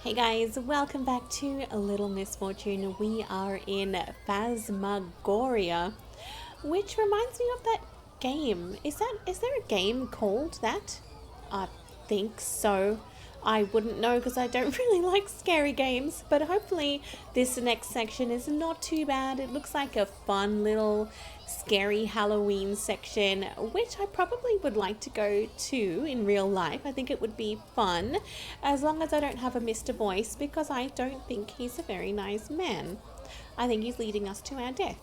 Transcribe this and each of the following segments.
Hey guys, welcome back to A Little Misfortune. We are in Phantasmagoria, which reminds me of that game. Is there a game called that? I think so. I wouldn't know because I don't really like scary games, but hopefully this next section is not too bad. It looks like a fun little scary Halloween section, which I probably would like to go to in real life. I think it would be fun, as long as I don't have a Mr. Voice, because I don't think he's a very nice man. I think he's leading us to our death.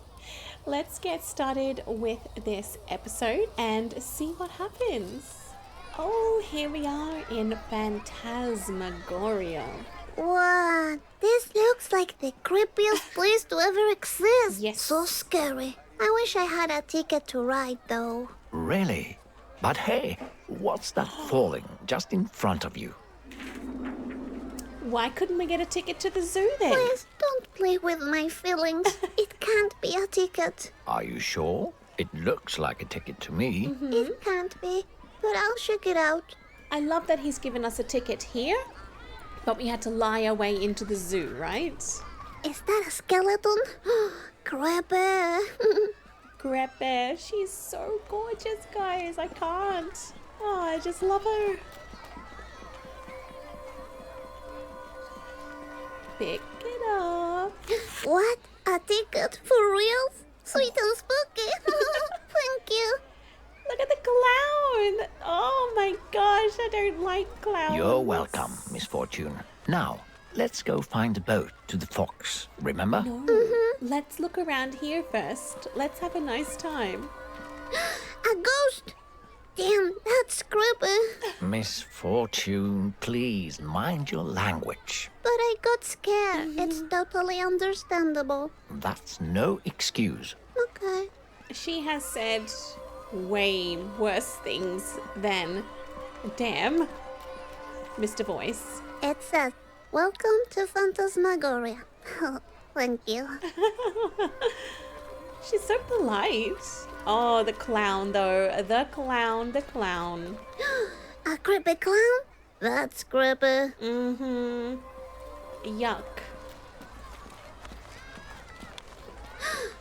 Let's get started with this episode and see what happens. Oh, here we are in Phantasmagoria. Wow, this looks like the creepiest place to ever exist. Yes. So scary. I wish I had a ticket to ride, though. Really? But hey, what's that falling just in front of you? Why couldn't we get a ticket to the zoo then? Please, don't play with my feelings. It can't be a ticket. Are you sure? It looks like a ticket to me. It can't be, but I'll check it out. I love that he's given us a ticket here, but we had to lie our way into the zoo, right? Is that a skeleton? Creepy. Crepe, she's so gorgeous, guys. I can't. Oh, I just love her. Pick it up. What? A ticket? For real? Sweet and spooky. Thank you. Look at the clown. Oh my gosh, I don't like clowns. You're welcome, Misfortune. Now, let's go find a boat to the Fox, remember? No, let's look around here first. Let's have a nice time. A ghost. Damn, that's creepy. Misfortune, please mind your language. But I got scared. It's totally understandable. That's no excuse. Okay. She has said way worse things than damn, Mr. Voice. It says, welcome to Phantasmagoria. Thank you. She's so polite. Oh, the clown though. The clown. A creepy clown? That's creepy. Yuck.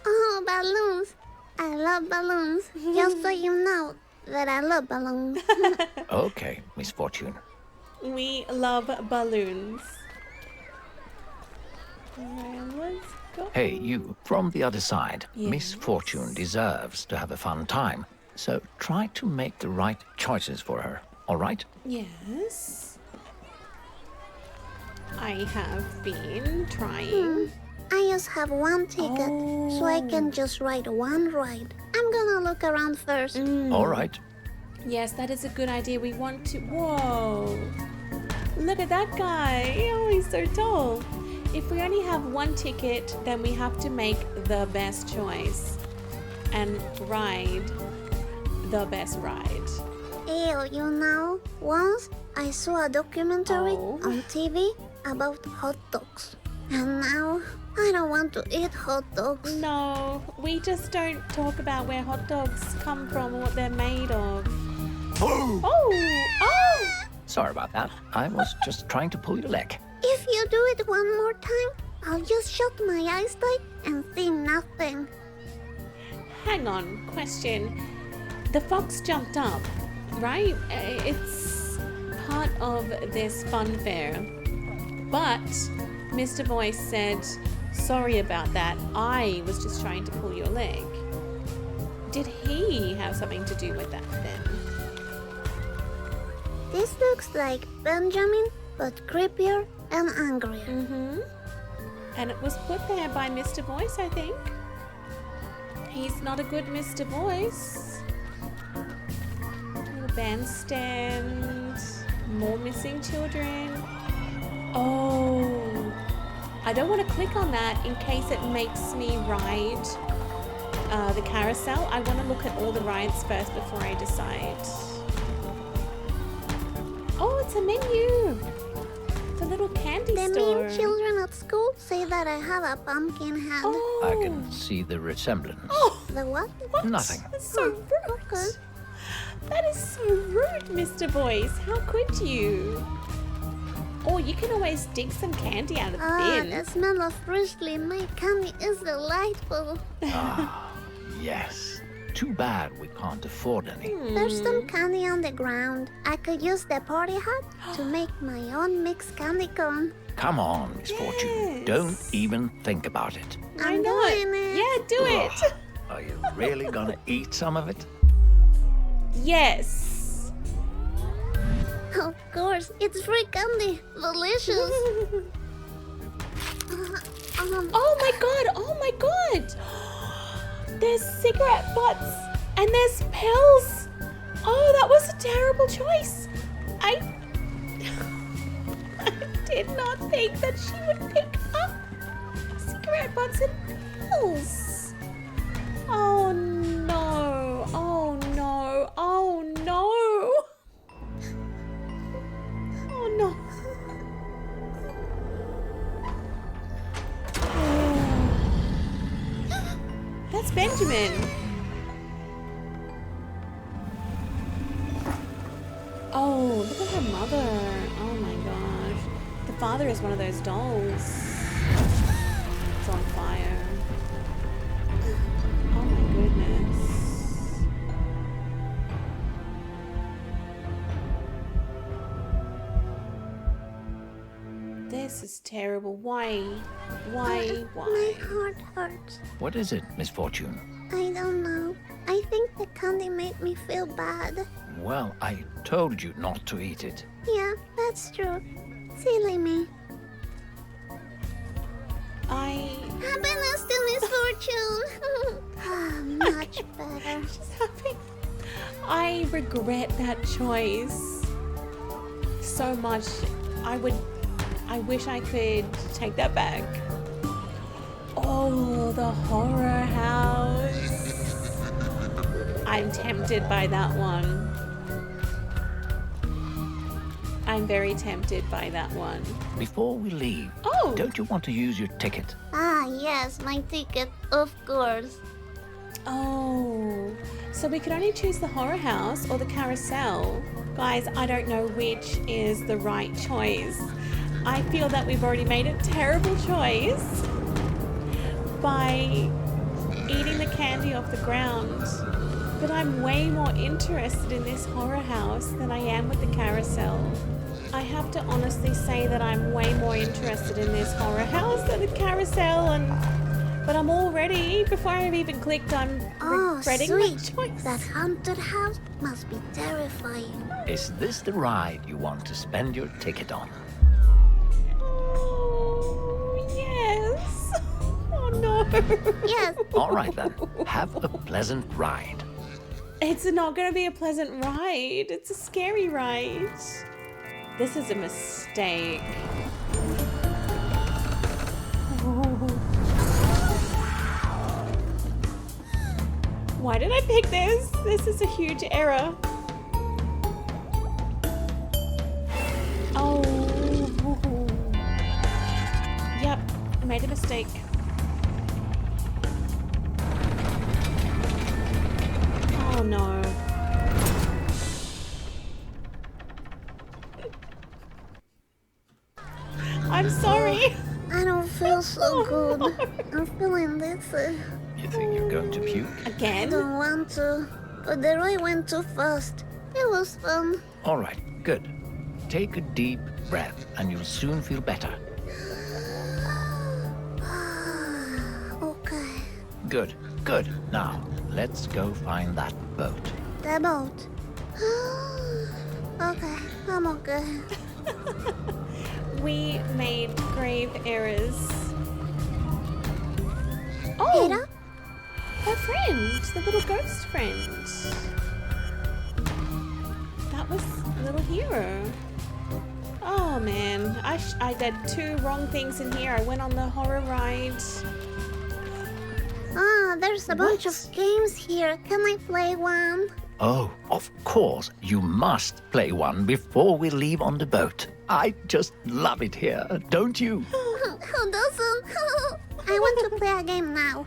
Oh, balloons. I love balloons. Just so you know that I love balloons. Okay, Misfortune. We love balloons. And let's go. Hey, you, from the other side. Yes. Misfortune deserves to have a fun time. So try to make the right choices for her, all right? Yes. I have been trying. I just have one ticket, so I can just ride one ride. I'm gonna look around first. All right. Yes, that is a good idea. We want to... Whoa. Look at that guy. Oh, he's so tall. If we only have one ticket, then we have to make the best choice and ride the best ride. Ew, you know, once I saw a documentary Oh. on TV about hot dogs. And now I don't want to eat hot dogs. No, we just don't talk about where hot dogs come from or what they're made of. Oh! Sorry about that. I was just trying to pull your leg. If you do it one more time, I'll just shut my eyes tight and see nothing. Hang on, question. The fox jumped up, right? It's part of this fun fair. But Mr. Voice said, sorry about that. I was just trying to pull your leg. Did he have something to do with that then? This looks like Benjamin, but creepier and angrier. And it was put there by Mr. Voice, I think. He's not a good Mr. Voice. Little bandstand. More missing children. Oh. I don't want to click on that in case it makes me ride the carousel. I want to look at all the rides first before I decide. Oh, it's a menu. It's a little candy The store. mean children at school say that I have a pumpkin head. Oh. I can see the resemblance. Oh, The what? what? Nothing. That's so rude. Okay. That is so rude, Mr. Voice. How could you? Or you can always dig some candy out of the Ah, bin. the smell of freshly made candy is delightful. Ah, yes. Too bad we can't afford any. There's some candy on the ground. I could use the party hat to make my own mixed candy corn. Come on, Misfortune. Yes. Don't even think about it. Why I'm not? doing it. Yeah, do it. Ugh. Are you really gonna eat some of it? Yes. Of course, it's free candy. Delicious. Oh my god, oh my god. There's cigarette butts and there's pills. Oh, that was a terrible choice. I did not think that she would pick up cigarette butts and pills. Oh no, oh no, oh no. Oh no. That's Benjamin. Oh, look at her mother. Oh my gosh. The father is one of those dolls. It's on fire. Oh my goodness. This is terrible. Why? Why? My heart hurts. What is it, Misfortune? I don't know. I think the candy made me feel bad. Well, I told you not to eat it. Yeah, that's true. Silly me. Happiness to misfortune. Much better. She's happy. I regret that choice so much. I wish I could take that back. Oh, the horror house. I'm tempted by that one. I'm very tempted by that one. Before we leave, Oh. don't you want to use your ticket? Ah, yes, my ticket, of course. Oh, so we could only choose the horror house or the carousel. Guys, I don't know which is the right choice. I feel that we've already made a terrible choice by eating the candy off the ground. But I'm way more interested in this horror house than I am with the carousel. I have to honestly say that I'm way more interested in this horror house than the carousel, but I'm already, before I've even clicked, I'm regretting my sweet. choice. That haunted house must be terrifying. Is this the ride you want to spend your ticket on? Oh, yes. Oh no. Yes. All right then, have a pleasant ride. It's not going to be a pleasant ride. It's a scary ride. This is a mistake. Why did I pick this? This is a huge error. Oh. Yep, I made a mistake. Oh no. I'm sorry. I don't feel so good. I'm feeling dizzy. You think you're going to puke? I Again? don't want to, but the ride went too fast. It was fun. All right, good. Take a deep breath and you'll soon feel better. Okay. Good, good. Now, let's go find that boat. The boat. Okay, I'm okay. We made grave errors. Oh! Peter? Her friend, the little ghost friend. That was little hero. Oh man, I did two wrong things in here. I went on the horror ride. Ah, there's a bunch What? of games here. Can I play one? Oh, of course. You must play one before we leave on the boat. I just love it here, don't you? Who doesn't? I want to play a game now.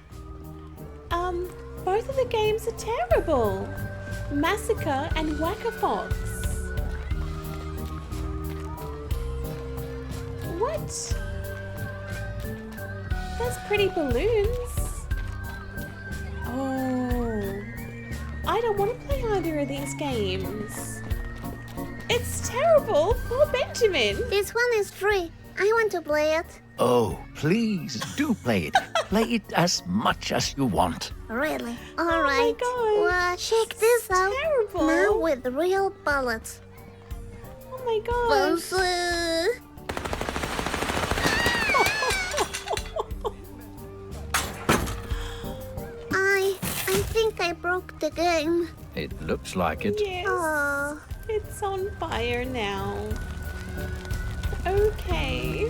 Both of the games are terrible. Massacre and Whack-a-Fox. that? There's pretty balloons. Oh, I don't want to play either of these games. It's terrible. Poor Benjamin. This one is free. I want to play it. Oh, please do play it. Play it as much as you want. Really? All Oh my right. gosh. Well, check this out. Terrible. Now with real bullets. Oh my gosh. Fancy. I think I broke the game. It looks like it. Yes. Oh. It's on fire now. Okay.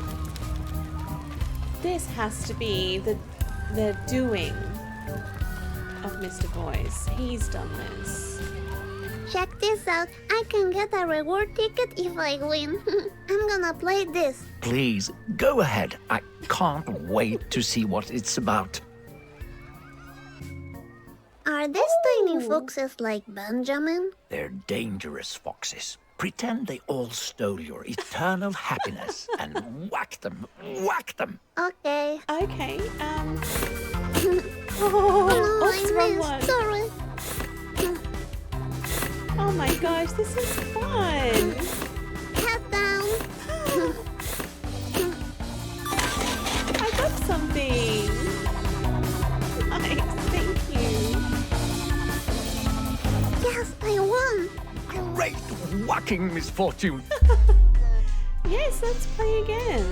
This has to be the doing of Mr. Voice. He's done this. Check this out. I can get a reward ticket if I win. I'm gonna play this. Please, go ahead. I can't wait to see what it's about. Are these tiny Oh. foxes like Benjamin? They're dangerous foxes. Pretend they all stole your eternal happiness and whack them, whack them. Okay. Okay, Oh, oh, oops, I wrong missed. one. Sorry. Oh my gosh, this is fun. Head down. I got something. Nice, thank you. Yes, I won. Great whacking, Misfortune. Yes, let's play again.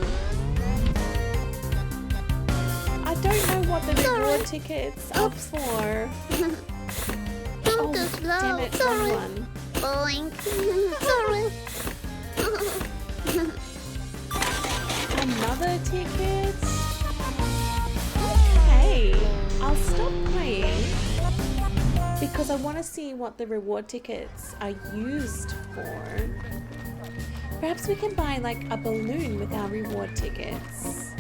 I don't know what the reward ticket's up for. Don't Oh, go slow. damn it, Sorry. wrong one. Boink. Sorry. Another ticket? Okay, I'll stop playing because I want to see what the reward tickets are used for. Perhaps we can buy like a balloon with our reward tickets.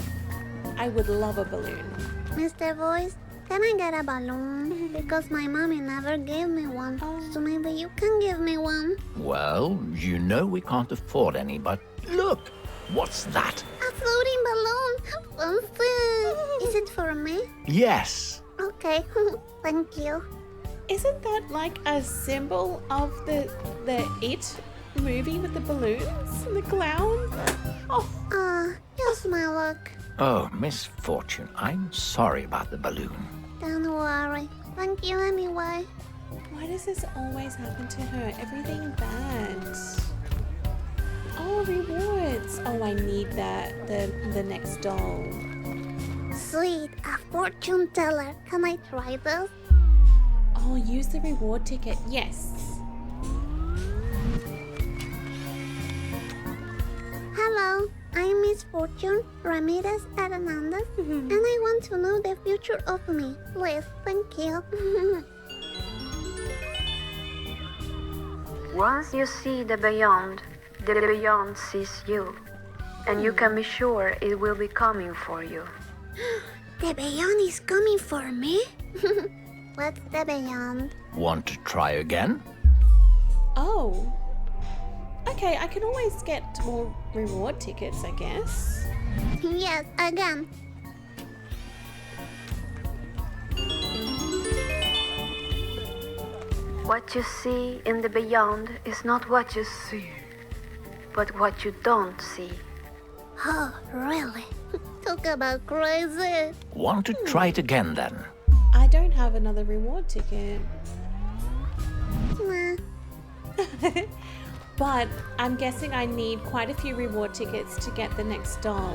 I would love a balloon. Mr. Voice, can I get a balloon? Because my mommy never gave me one. Oh. So maybe you can give me one. Well, you know we can't afford any, but look, what's that? A floating balloon. Fancy. Is it for me? Yes. Okay. Thank you. Isn't that like a symbol of the It movie with the balloons and the clown? Oh, Just my luck. Oh, Misfortune, I'm sorry about the balloon. Don't worry. Thank you anyway. why does this always happen to her? Everything bad. Oh, rewards. Oh, I need that. The next doll. Sweet, a fortune teller. Can I try this? Oh, use the reward ticket. Yes. Hello, I'm Misfortune Ramirez Hernandez, and I want to know the future of me. Please, thank you. Once you see the beyond sees you, and you can be sure it will be coming for you. The beyond is coming for me? What's the beyond? Want to try again? Oh. Okay, I can always get more reward tickets, I guess. Yes, again. What you see in the beyond is not what you see, but what you don't see. Oh, really? Talk about crazy. Want to try it again then? I don't have another reward ticket. Nah. But I'm guessing I need quite a few reward tickets to get the next doll.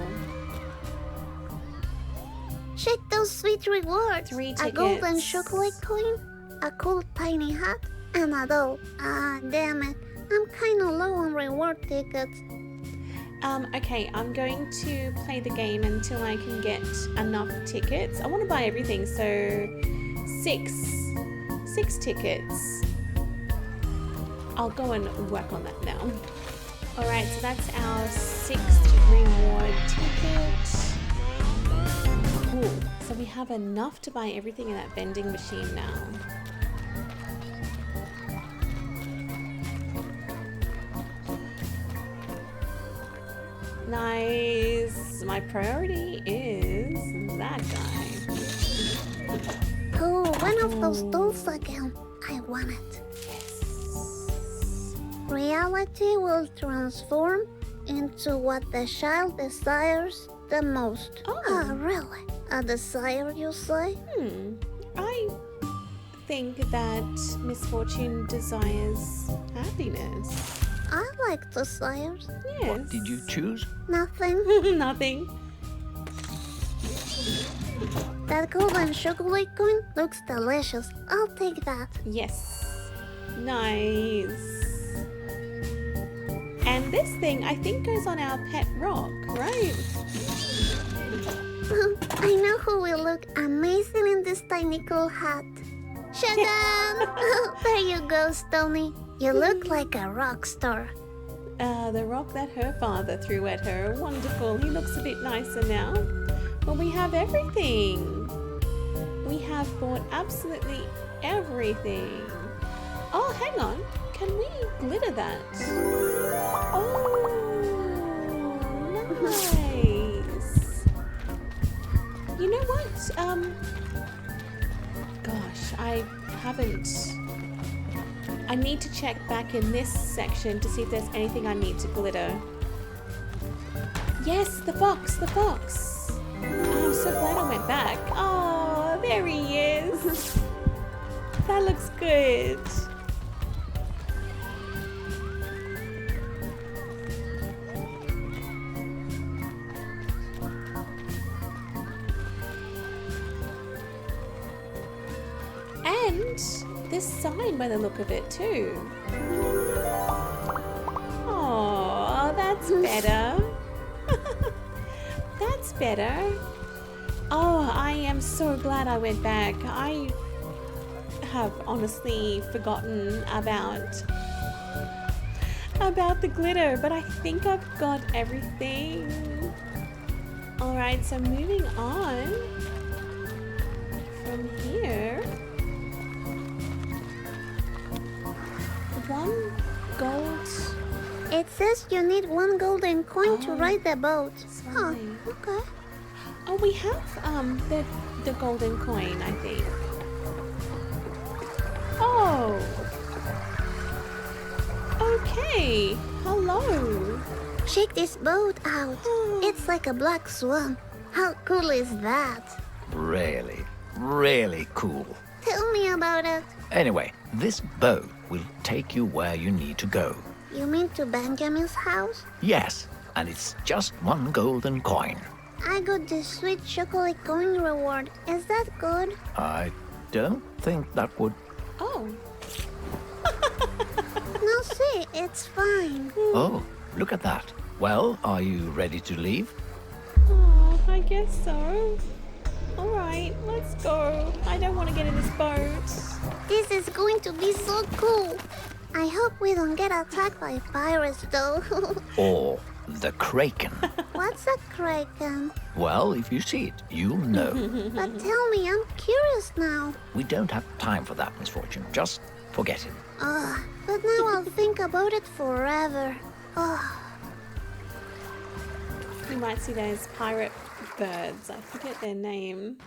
Check those sweet rewards. 3 A golden tickets. chocolate coin, a cool tiny hat, and a doll. Ah, damn it. I'm kinda low on reward tickets. Okay, I'm going to play the game until I can get enough tickets. I want to buy everything, so 6 tickets. I'll go and work on that now. Alright, so that's our 6th reward ticket. Cool. So we have enough to buy everything in that vending machine now. Nice. My priority is that guy. Oh, one of those dolls again. I want it. Reality will transform into what the child desires the most. Oh. Really? A desire, you say? I think that Misfortune desires happiness. I like desires. Yes. What did you choose? Nothing. Nothing. That golden chocolate coin looks delicious. I'll take that. Yes. Nice. And this thing, I think, goes on our pet rock, right? I know who will look amazing in this tiny cool hat. Shadam! There you go, Stony. You look like a rock star. The rock that her father threw at her. Wonderful. He looks a bit nicer now. Well, we have everything. We have bought absolutely everything. Oh, hang on. Can we glitter that? Oh, nice. You know what? Gosh, I haven't. I need to check back in this section to see if there's anything I need to glitter. Yes, the fox, the fox. I'm so glad I went back. Oh, there he is. That looks good. And this sign by the look of it too. Oh, that's better. That's better. Oh, I am so glad I went back. I have honestly forgotten about the glitter, but I think I've got everything. Alright, so moving on from here. One gold. It says you need one golden coin to ride the boat. Sorry. Oh, okay. Oh, we have the golden coin, I think. Oh. Okay. Hello. Check this boat out. It's like a black swan. How cool is that? Really, really cool. Tell me about it. Anyway, this boat will take you where you need to go. You mean to Benjamin's house? Yes, and it's just one golden coin. I got this sweet chocolate coin reward. Is that good? I don't think that would... Oh. No, see, it's fine. Oh, look at that. Well, are you ready to leave? Oh, I guess so. Alright, let's go. I don't want to get in this boat. This is going to be so cool. I hope we don't get attacked by pirates, though. Or the kraken? What's a kraken? Well, if you see it, you'll know. But tell me, I'm curious now. We don't have time for that, Misfortune. Just forget it. But now I'll think about it forever. You might see those pirate birds. I forget their name.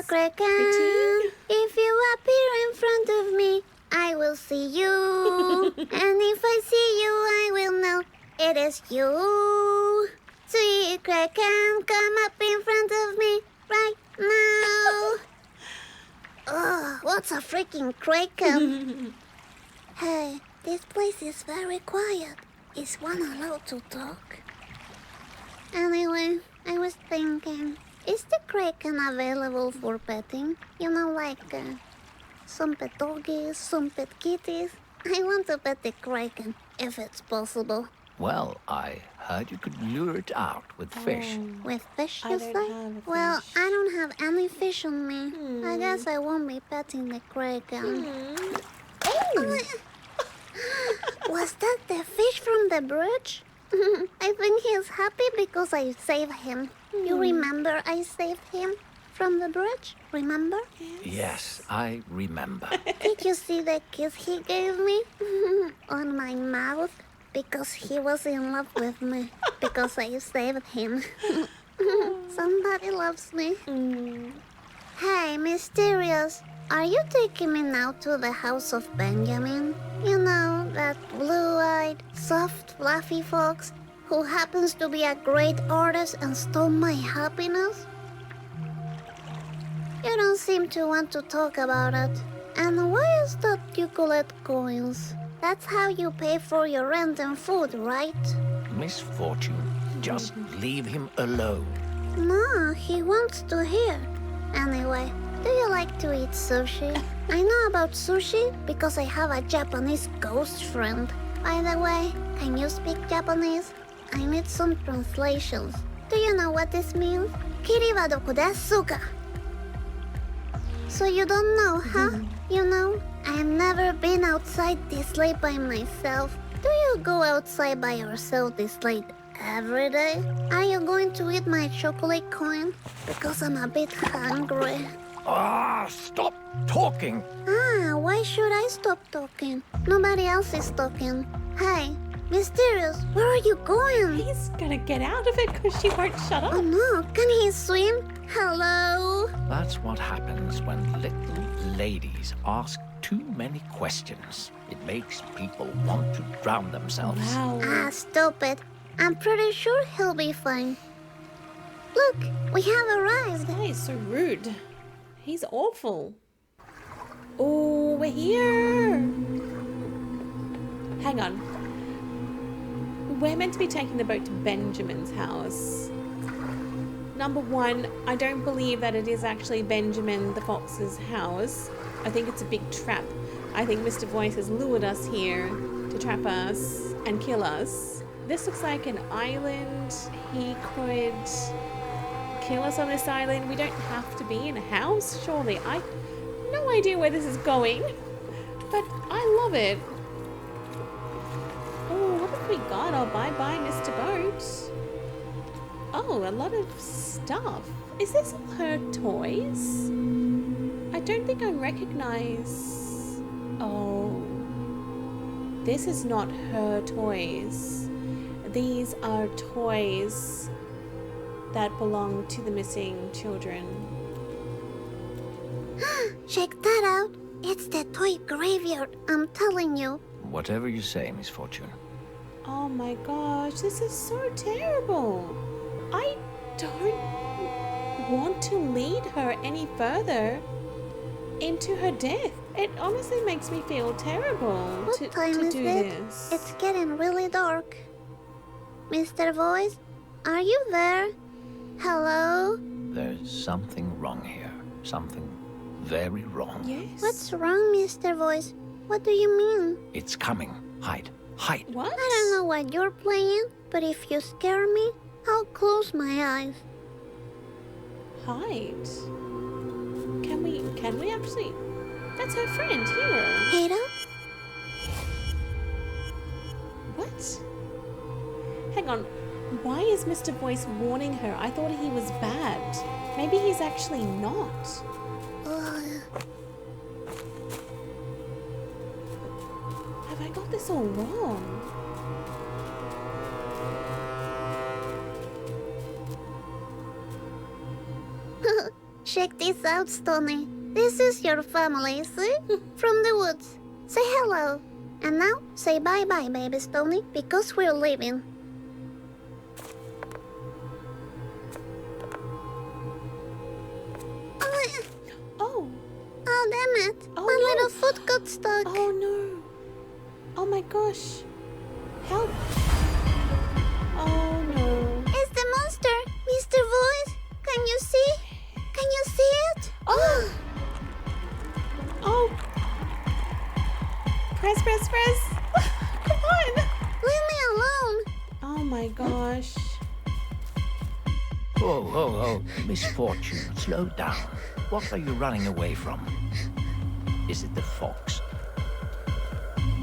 Kraken, Pretty. if you appear in front of me, I will see you. And if I see you, I will know it is you. Sweet Kraken, come up in front of me right now. What's a freaking Kraken? Hey, this place is very quiet. Is one allowed to talk? Anyway, I was thinking, is the Kraken available for petting? You know, like some pet doggies, some pet kitties. I want to pet the Kraken, if it's possible. Well, I heard you could lure it out with fish. With fish, I you don't say? have a Well, fish. I don't have any fish on me. I guess I won't be petting the Kraken. Was that the fish from the bridge? I think he's happy because I saved him. You remember I saved him from the bridge? Remember? Yes, I remember. Did you see the kiss he gave me? On my mouth? because he was in love with me. Because I saved him. Somebody loves me. Hey, Mysterious. Are you taking me now to the house of Benjamin? You know, that blue-eyed, soft, fluffy fox who happens to be a great artist and stole my happiness? You don't seem to want to talk about it. And why is that you collect coins? That's how you pay for your rent and food, right? Misfortune, just leave him alone. No, he wants to hear. Anyway, do you like to eat sushi? I know about sushi because I have a Japanese ghost friend. By the way, can you speak Japanese? I need some translations. Do you know what this means? Kiri wa doko desu ka? So you don't know, huh? You know, I've never been outside this late by myself. Do you go outside by yourself this late every day? Are you going to eat my chocolate coin? Because I'm a bit hungry. Ah, stop talking. Why should I stop talking? Nobody else is talking. Hey, Mysterious, where are you going? He's gonna get out of it because she won't shut Oh up. no, can he swim? Hello? That's what happens when little ladies ask too many questions. It makes people want to drown themselves. Wow. Stupid. I'm pretty sure he'll be fine. Look, we have arrived. That is so rude. He's awful. Oh, we're here. Hang on. We're meant to be taking the boat to Benjamin's house. Number one, I don't believe that it is actually Benjamin the Fox's house. I think it's a big trap. I think Mr. Voice has lured us here to trap us and kill us. This looks like an island. He could kill us on this island. We don't have to be in a house, surely. I have no idea where this is going, but I love it. Oh, what have we got? Oh, bye-bye, Mr. Boat. Oh, a lot of stuff. Is this all her toys? I don't think I recognize... Oh. This is not her toys. These are toys that belong to the missing children. Check that out. It's the toy graveyard, I'm telling you. Whatever you say, Misfortune. Oh my gosh, this is so terrible. I don't want to lead her any further into her death. It honestly makes me feel terrible to What time is do it? this. It's getting really dark. Mr. Voice, are you there? Hello? There's something wrong here. Something very wrong. Yes. What's wrong, Mr. Voice? What do you mean? It's coming. Hide. Hide. What? I don't know what you're playing, but if you scare me, I'll close my eyes. Hide. Can we actually? That's her friend, Hero. Hero? What? Hang on. Why is Mr. Voice warning her? I thought he was bad. Maybe he's actually not. Have I got this all wrong? Check this out, Stony. This is your family, see? From the woods. Say hello. And now, say bye-bye, baby Stony, because we're leaving. Oh. Oh, damn it. Oh, My no. little foot got stuck. Oh no. Oh my gosh. Help. Oh no. It's the monster, Mr. Voice. Can you see? Can you see it? Oh. Oh. Press. Come on. Leave me alone. Oh my gosh. Oh, Misfortune, slow down. What are you running away from? Is it the fox?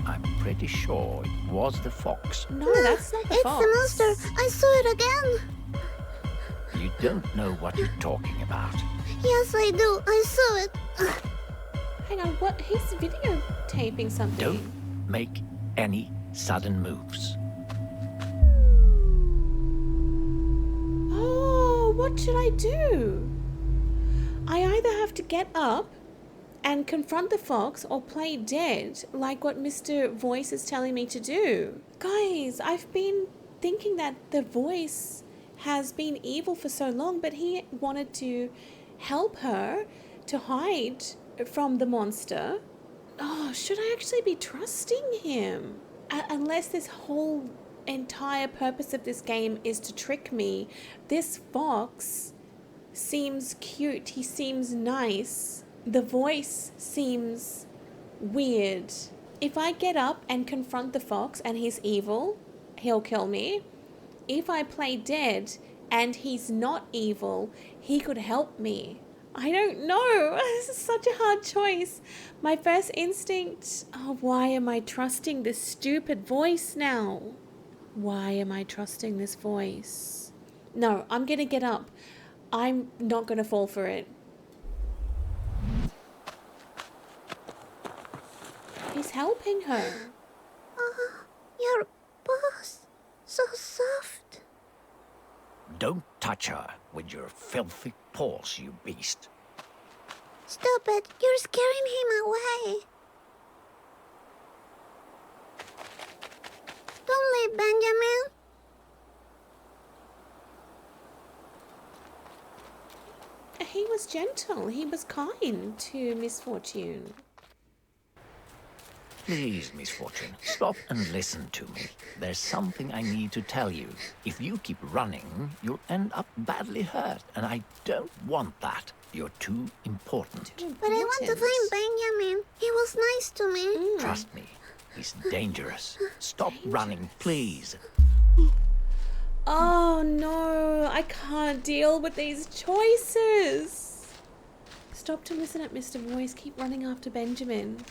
I'm pretty sure it was the fox. No, that's not the It's fox. the monster. I saw it again. You don't know what you're talking about. Yes, I do. I saw it. Hang on, what? He's videotaping something. Don't make any sudden moves. Oh, what should I do? I either have to get up and confront the fox or play dead, like what Mr. Voice is telling me to do. Guys, I've been thinking that the voice has been evil for so long, but he wanted to help her to hide from the monster. Oh, should I actually be trusting him? Unless this whole entire purpose of this game is to trick me. This fox seems cute. He seems nice. The voice seems weird. If I get up and confront the fox and he's evil, he'll kill me. If I play dead and he's not evil, he could help me. I don't know. This is such a hard choice. My first instinct, why am I trusting this stupid voice now? Why am I trusting this voice? No, I'm going to get up. I'm not going to fall for it. He's helping her. Your boss. So soft. Don't touch her with your filthy paws, you beast. Stop it. You're scaring him away. Don't leave, Benjamin. He was gentle. He was kind to Misfortune. Please, Misfortune, stop and listen to me. There's something I need to tell you. If you keep running, you'll end up badly hurt, and I don't want that. You're too important. But I want to find Benjamin. He was nice to me. Trust me, he's dangerous. Stop running, please. Oh no, I can't deal with these choices. Stop to listen at Mr. Voice. Keep running after Benjamin.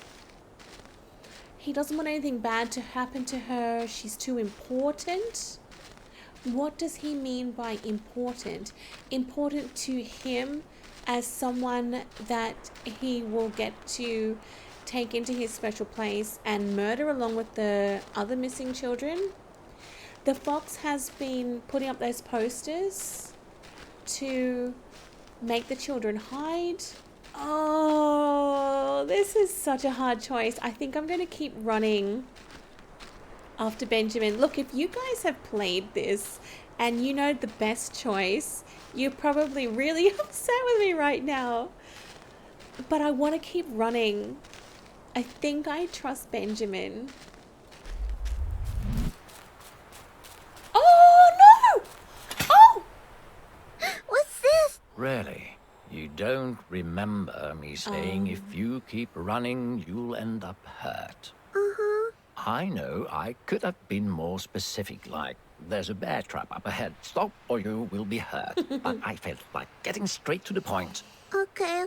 He doesn't want anything bad to happen to her. She's too important. What does he mean by important? Important to him as someone that he will get to take into his special place and murder along with the other missing children? The fox has been putting up those posters to make the children hide. Oh, this is such a hard choice. I think I'm going to keep running after Benjamin. Look, if you guys have played this and you know the best choice, you're probably really upset with me right now. But I want to keep running. I think I trust Benjamin. Oh, no! Oh! What's this? Really? You don't remember me saying if you keep running, you'll end up hurt? Uh-huh. I know I could have been more specific, like, there's a bear trap up ahead. Stop or you will be hurt. But I felt like getting straight to the point. Okay.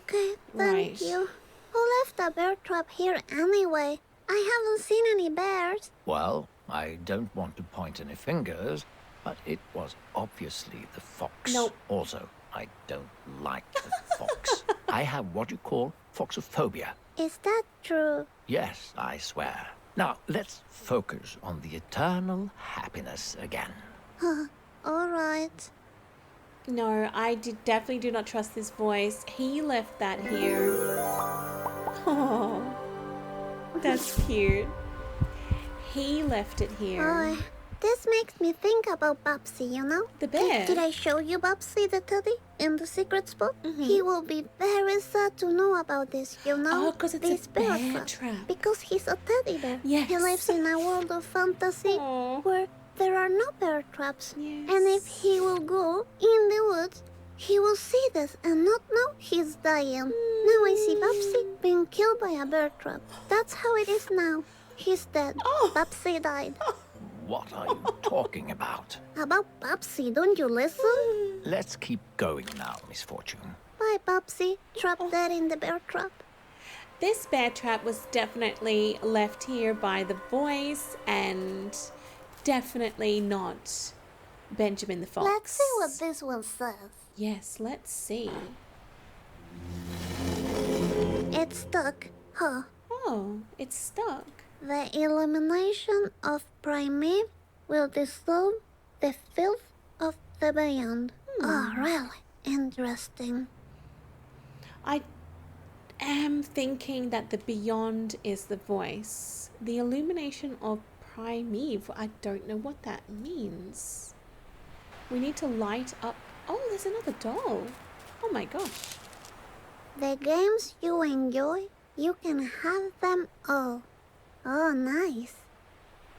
Thank you. Who left the bear trap here anyway? I haven't seen any bears. Well, I don't want to point any fingers, but it was obviously the fox. Nope. Also, I don't like the fox. I have what you call foxophobia. Is that true? Yes, I swear. Now, let's focus on the eternal happiness again. All right. No, I definitely do not trust this voice. He left that here. Oh, that's cute. He left it here. This makes me think about Babsy, you know? The bear. Did I show you Babsy the teddy in the secret spot? He will be very sad to know about this, you know? Oh, because it's this a bear trap. Because he's a teddy bear. Yes. He lives in a world of fantasy Aw. where there are no bear traps. Yes. And if he will go in the woods, he will see this and not know he's dying. Now I see Babsy being killed by a bear trap. That's how it is now. He's dead. Oh. Babsy died. What are you talking about? About Babsy, don't you listen? Let's keep going now, Misfortune. Bye, Babsy. Trapped dead in the bear trap. This bear trap was definitely left here by the voice and definitely not Benjamin the Fox. Let's see what this one says. Yes, let's see. It's stuck. Huh. Oh, it's stuck. The illumination of Primate will dissolve the filth of the beyond. Oh, really? Interesting. I am thinking that the beyond is the voice. The illumination of Primeve, I don't know what that means. We need to light up. Oh, there's another doll. Oh my gosh. The games you enjoy, you can have them all. Oh, nice.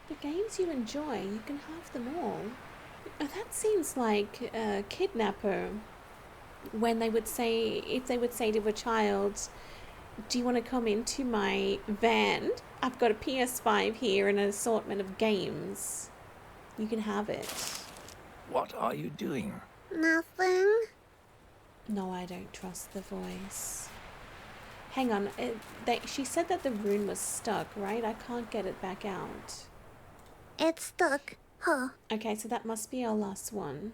The games you enjoy, you can have them all. That seems like a kidnapper. When they would say, if they would say to a child, do you want to come into my van? I've got a PS5 here and an assortment of games. You can have it. What are you doing? Nothing. No, I don't trust the voice. Hang on, she said that the rune was stuck, right? I can't get it back out. It's stuck. Huh. Okay, so that must be our last one.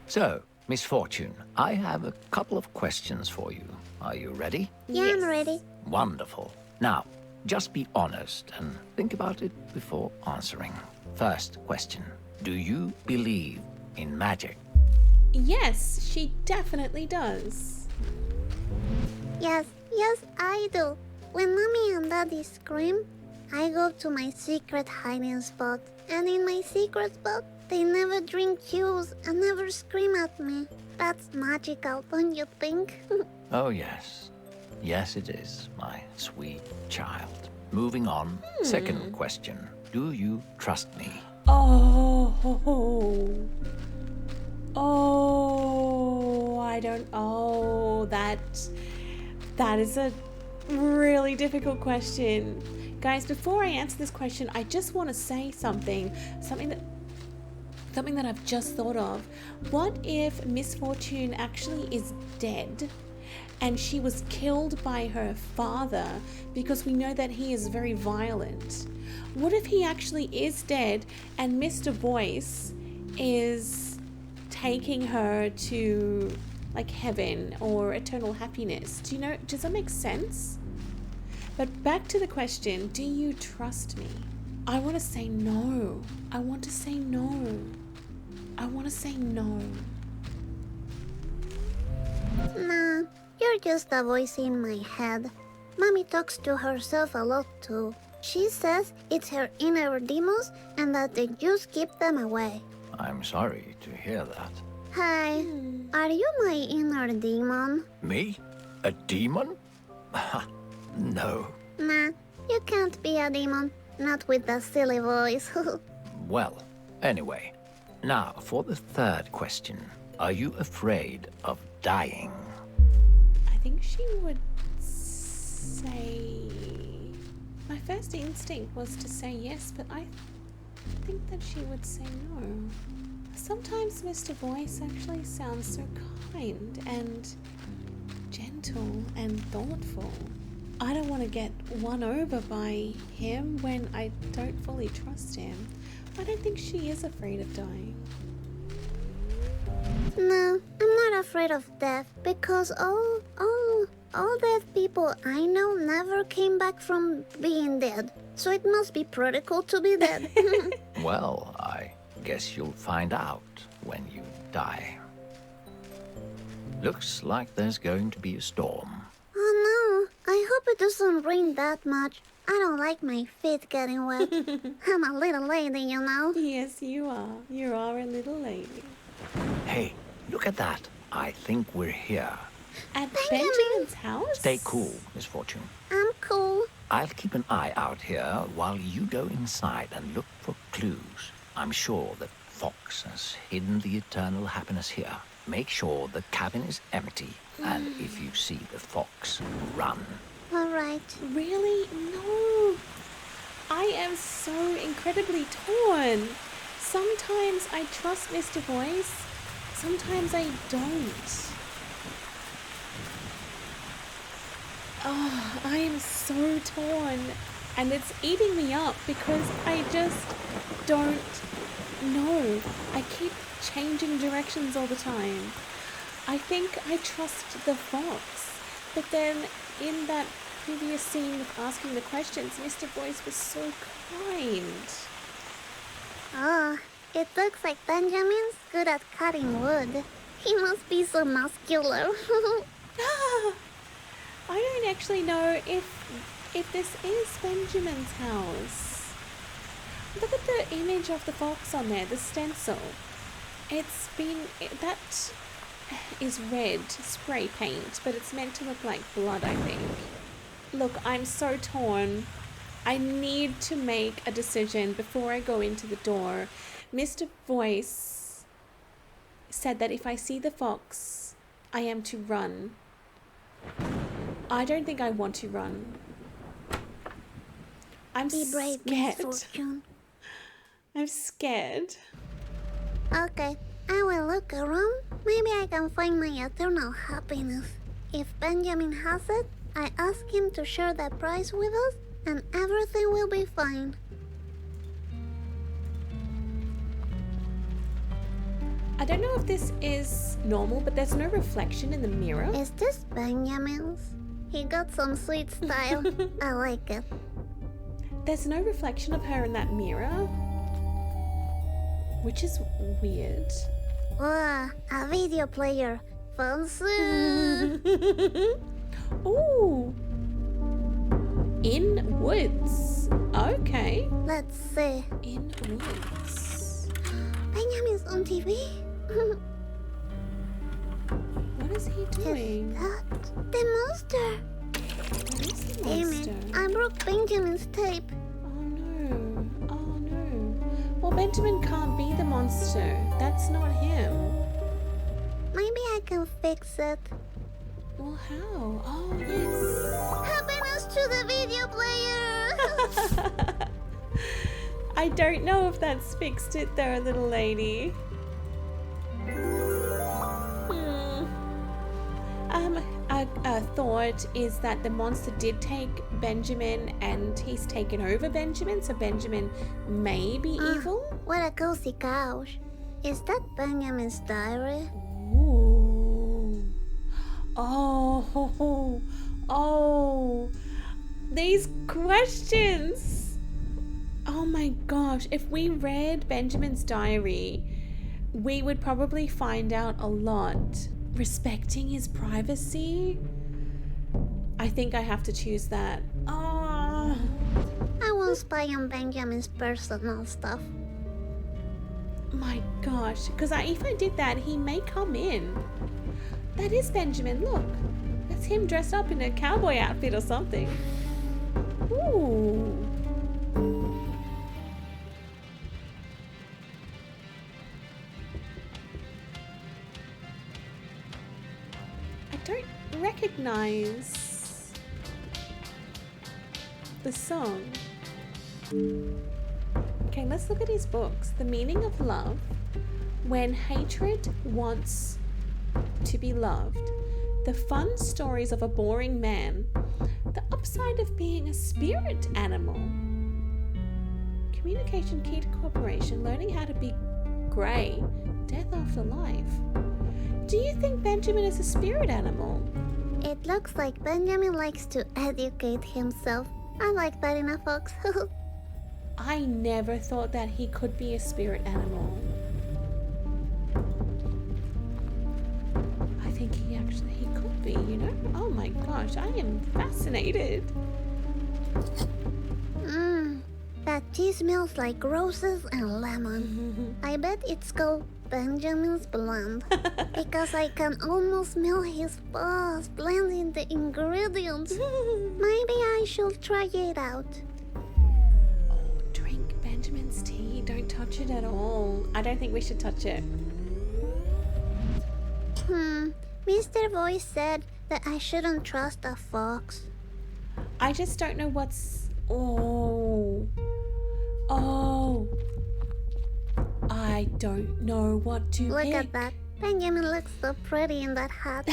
So, Misfortune, I have a couple of questions for you. Are you ready? Yeah, Yes. I'm ready. Wonderful. Now, just be honest and think about it before answering. First question. Do you believe in magic? Yes, she definitely does. Yes, I do. When Mommy and Daddy scream, I go to my secret hiding spot. And in my secret spot, they never drink juice and never scream at me. That's magical, don't you think? Oh, yes. Yes, it is, my sweet child. Moving on. Second question. Do you trust me? Oh, I don't. Oh, that is a really difficult question. Guys, before I answer this question, I just want to say something that I've just thought of. What if Misfortune actually is dead and she was killed by her father, because we know that he is very violent? What if he actually is dead and Mr. Voice is taking her to like heaven or eternal happiness? Does that make sense? But back to the question, do you trust me? I want to say no. I want to say no. I want to say no. Nah, you're just a voice in my head. Mommy talks to herself a lot too. She says it's her inner demons and that the juice keep them away. I'm sorry to hear that. Hi, are you my inner demon? Me? A demon? No. Nah, you can't be a demon. Not with that silly voice. Well, anyway. Now, for the third question. Are you afraid of dying? I think she would say... My first instinct was to say yes, but I think that she would say no. Sometimes Mr. Voice actually sounds so kind and gentle and thoughtful. I don't want to get won over by him when I don't fully trust him. I don't think she is afraid of dying. No, I'm not afraid of death because all dead people I know never came back from being dead. So it must be pretty cool to be dead. Well, I guess you'll find out when you die. Looks like there's going to be a storm. Oh no, I hope it doesn't rain that much. I don't like my feet getting wet. I'm a little lady, you know. Yes, you are. You are a little lady. Hey, look at that. I think we're here. At Benjamin. Benjamin's house? Stay cool, Misfortune. I'm cool. I'll keep an eye out here while you go inside and look for clues. I'm sure that Fox has hidden the eternal happiness here. Make sure the cabin is empty, and if you see the fox, run. All right. Really? No. I am so incredibly torn. Sometimes I trust Mr. Voice. Sometimes I don't. Oh, I am so torn. And it's eating me up because I just don't know. I keep changing directions all the time. I think I trust the fox. But then in that previous scene with asking the questions, Mr. Voice was so kind. Oh, it looks like Benjamin's good at cutting wood. He must be so muscular. I don't actually know if this is Benjamin's house. Look at the image of the fox on there, the stencil. That is red spray paint, but it's meant to look like blood, I think. Look, I'm so torn. I need to make a decision before I go into the door. Mr. Voice said that if I see the fox, I am to run. I don't think I want to run. I'm Be brave, scared. Misfortune. I'm scared. Okay, I will look around. Maybe I can find my eternal happiness. If Benjamin has it, I ask him to share the prize with us, and everything will be fine. I don't know if this is normal, but there's no reflection in the mirror. Is this Benjamin's? He got some sweet style. I like it. There's no reflection of her in that mirror, which is weird. Wow, a video player. Fancy. Ooh. In woods. Okay. Let's see. In woods. Benjamin's on TV. What is he doing? Is that the monster? What is the Damn monster? it, I broke Benjamin's tape. Oh no. Oh no. Well, Benjamin can't be the monster. That's not him. Maybe I can fix it. Well, how? Oh, yes. Happiness to the video player! I don't know if that's fixed it though, little lady. A thought is that the monster did take Benjamin and he's taken over Benjamin, so Benjamin may be evil. What a cozy couch. Is that Benjamin's diary? Ooh. Oh. These questions. Oh my gosh. If we read Benjamin's diary, we would probably find out a lot. Respecting his privacy? I think I have to choose that. Oh. I won't spy on Benjamin's personal stuff. My gosh. Because if I did that, he may come in. That is Benjamin. Look. That's him dressed up in a cowboy outfit or something. Ooh. I don't recognize the song. Okay, let's look at his books. The Meaning of Love. When Hatred Wants to Be Loved. The Fun Stories of a Boring Man. The Upside of Being a Spirit Animal. Communication Key to Cooperation. Learning How to Be Grey. Death After Life. Do you think Benjamin is a spirit animal? It looks like Benjamin likes to educate himself. I like that in a fox. I never thought that he could be a spirit animal. I think he could be, you know? Oh my gosh, I am fascinated. That tea smells like roses and lemon. I bet it's called Benjamin's Blend. Because I can almost smell his fuzz blending the ingredients. Maybe I should try it out. Oh, drink Benjamin's tea. Don't touch it at all. I don't think we should touch it. Mr. Voice said that I shouldn't trust a fox. I just don't know what's... Oh. I don't know what to Look pick. at that. Benjamin looks so pretty in that hat.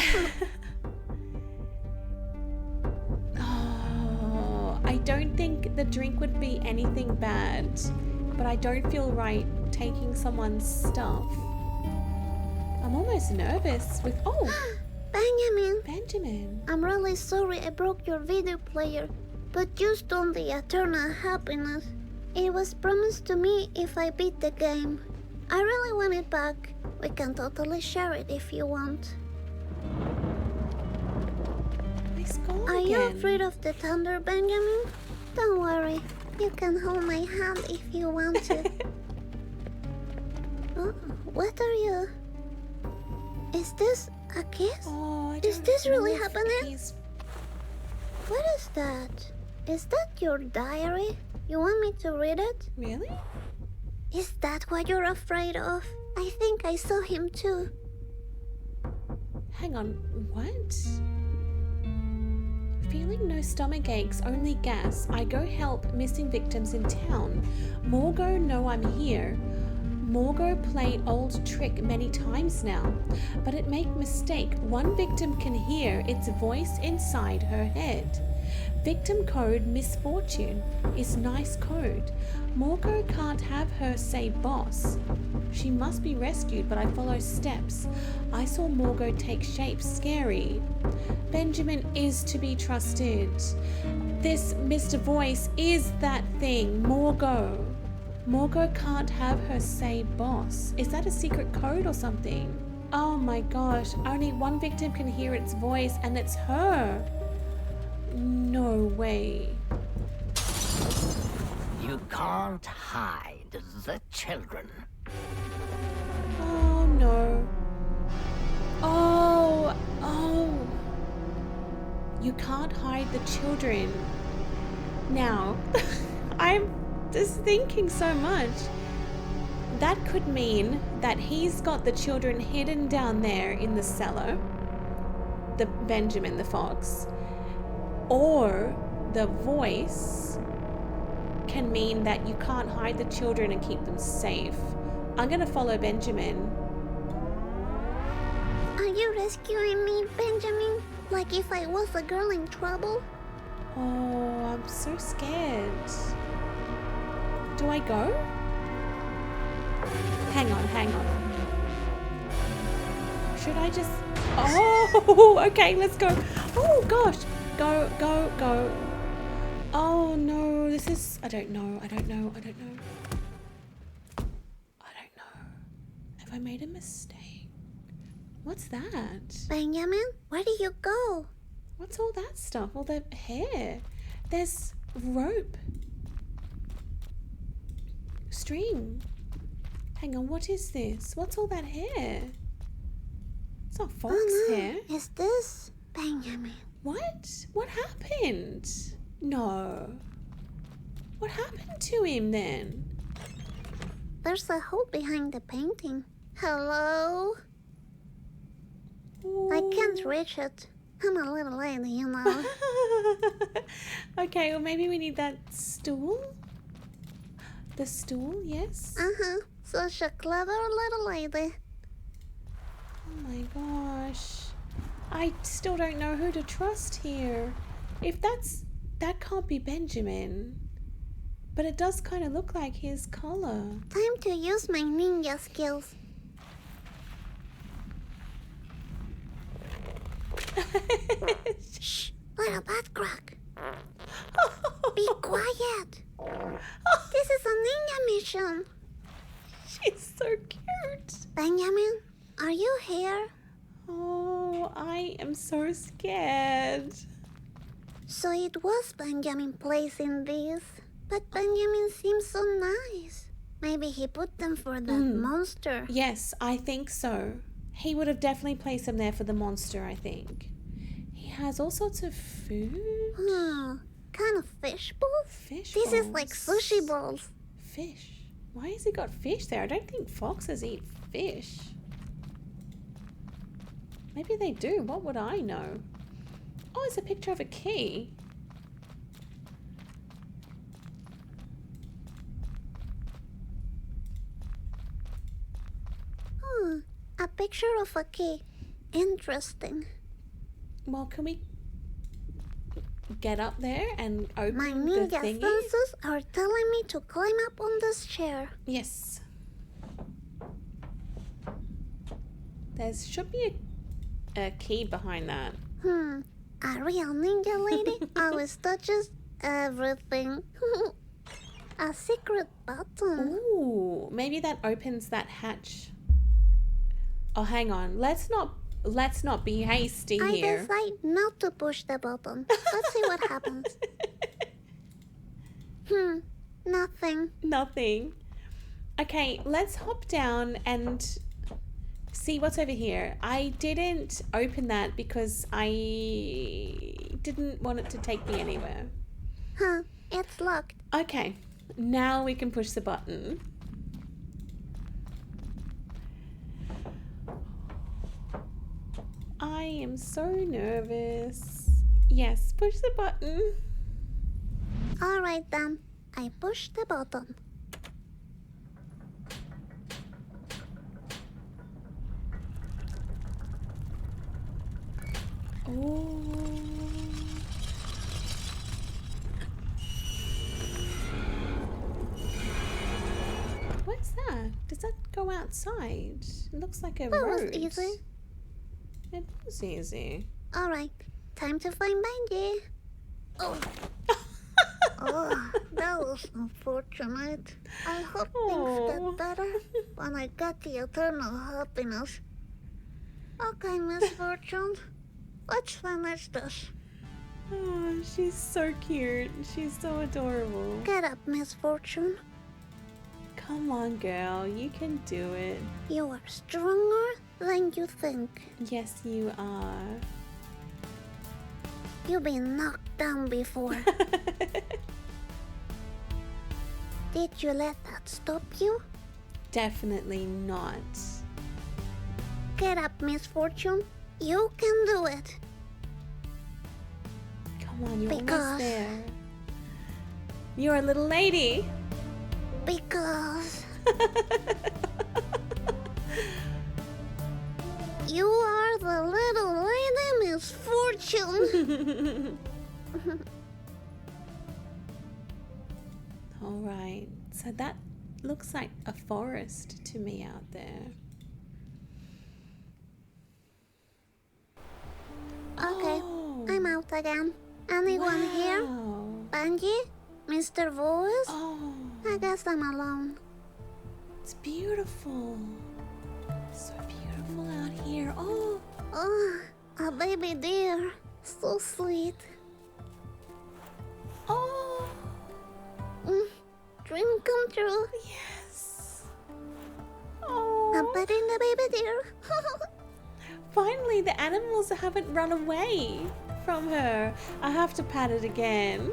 Oh, I don't think the drink would be anything bad, but I don't feel right taking someone's stuff. I'm almost nervous with... Oh, Benjamin, Benjamin. I'm really sorry I broke your video player, but you stole the eternal happiness. It was promised to me if I beat the game. I really want it back. We can totally share it if you want. He's gone Are you again. afraid of the thunder, Benjamin? Don't worry. You can hold my hand if you want to. Oh, what are you? Is this a kiss? Oh, I Is don't this really know if happening? he's- What is that? Is that your diary? You want me to read it? Really? Is that what you're afraid of? I think I saw him too. Hang on, what? Feeling no stomach aches, only gas. I go help missing victims in town. Morgo know I'm here. Morgo played old trick many times now, but it make mistake. One victim can hear its voice inside her head. Victim code Misfortune is nice code. Morgo can't have her say boss. She must be rescued, but I follow steps. I saw Morgo take shape, scary. Benjamin is to be trusted. This Mr. Voice is that thing, Morgo. Morgo can't have her say boss. Is that a secret code or something? Oh my gosh, only one victim can hear its voice and it's her. No way. You can't hide the children. Oh no. Oh. You can't hide the children. Now, I'm just thinking so much. That could mean that he's got the children hidden down there in the cellar. The Benjamin the fox. Or the voice can mean that you can't hide the children and keep them safe. I'm gonna follow Benjamin. Are you rescuing me, Benjamin? Like if I was a girl in trouble? Oh, I'm so scared. Do I go? Hang on. Should I just... Oh, okay, let's go. Oh, gosh. Go. Oh, no, this is... I don't know. Have I made a mistake? What's that? Benjamin, where do you go? What's all that stuff? All the hair. There's rope. String. Hang on, what is this? What's all that hair? It's not fox hair. Is this Benjamin? What? What happened? No. What happened to him then? There's a hole behind the painting. Hello? I can't reach it. I'm a little lady, you know. Okay, well maybe we need that stool? The stool, yes? Uh-huh. Such a clever little lady. Oh my gosh. I still don't know who to trust here. If that can't be Benjamin. But it does kind of look like his collar. Time to use my ninja skills. Shh, little butt crack. Be quiet. This is a ninja mission. She's so cute. Benjamin, are you here? Oh, I am so scared. So it was Benjamin placing these. But Benjamin seems so nice. Maybe he put them for that monster. Yes, I think so. He would have definitely placed them there for the monster, I think. He has all sorts of food. Kind of fish balls? Fish This is balls. like sushi balls. Fish? Why has he got fish there? I don't think foxes eat fish. Maybe they do. What would I know? Oh, it's a picture of a key. A picture of a key. Interesting. Well, can we get up there and open My the ninja thingy? senses are telling me to climb up on this chair. Yes. There should be a key behind that. A real ninja lady always touches everything. A secret button. Ooh, maybe that opens that hatch. Oh, hang on. Let's not be hasty I here. decide not to push the button. Let's see what happens. Nothing. Nothing. Okay, let's hop down and see what's over here. I didn't open that because I didn't want it to take me anywhere. It's locked. Okay, now we can push the button. I am so nervous. Yes, push the button. Alright then. I push the button. Oh. What's that? Does that go outside? It looks like a That road. was easy. It was easy. Alright, time to find Benji. Oh. Oh, that was unfortunate. I hope things get better when I get the eternal happiness. Okay, Misfortune. Let's finish this. Oh, she's so cute. She's so adorable. Get up, Misfortune. Come on, girl. You can do it. You are stronger than you think. Yes, you are. You've been knocked down before. Did you let that stop you? Definitely not. Get up, Misfortune. You can do it. Come on, you're Because- almost there. You're a little lady. Because you are the little lady Misfortune. All right. So that looks like a forest to me out there. Okay, Oh. I'm out again. Anyone here? Wow. Benji? Mr. Voice? Oh, I guess I'm alone. it's beautiful. So beautiful out here. Oh, Oh, a baby deer. So sweet. oh, Dream come true. yes. I'm Oh, petting the baby deer. finally the animals haven't run away from her. I have to pat it again.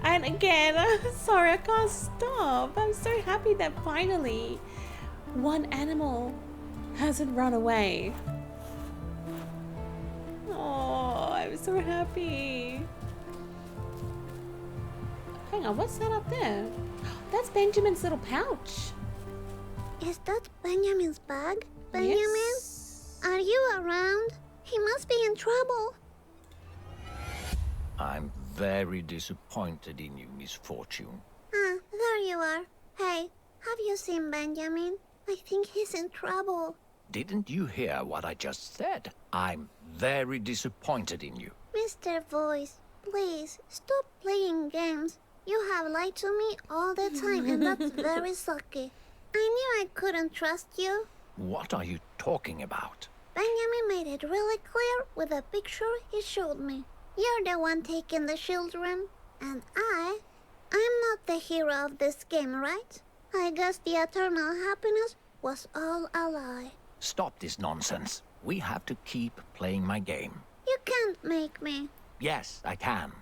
And again, I'm sorry, I can't stop. I'm so happy that finally one animal hasn't run away. Oh, I'm so happy. Hang on, what's that up there? That's Benjamin's little pouch. Is that Benjamin's bag? Benjamin? Yes. Are you around? He must be in trouble. I'm very disappointed in you, Misfortune. Ah, there you are. Hey, have you seen Benjamin? I think he's in trouble. Didn't you hear what I just said? I'm very disappointed in you. Mr. Voice, please stop playing games. You have lied to me all the time, and that's very sucky. I knew I couldn't trust you. What are you talking about? Benjamin made it really clear with a picture he showed me. You're the one taking the children, and I'm not the hero of this game, right? I guess the eternal happiness was all a lie. Stop this nonsense. We have to keep playing my game. You can't make me. Yes, I can.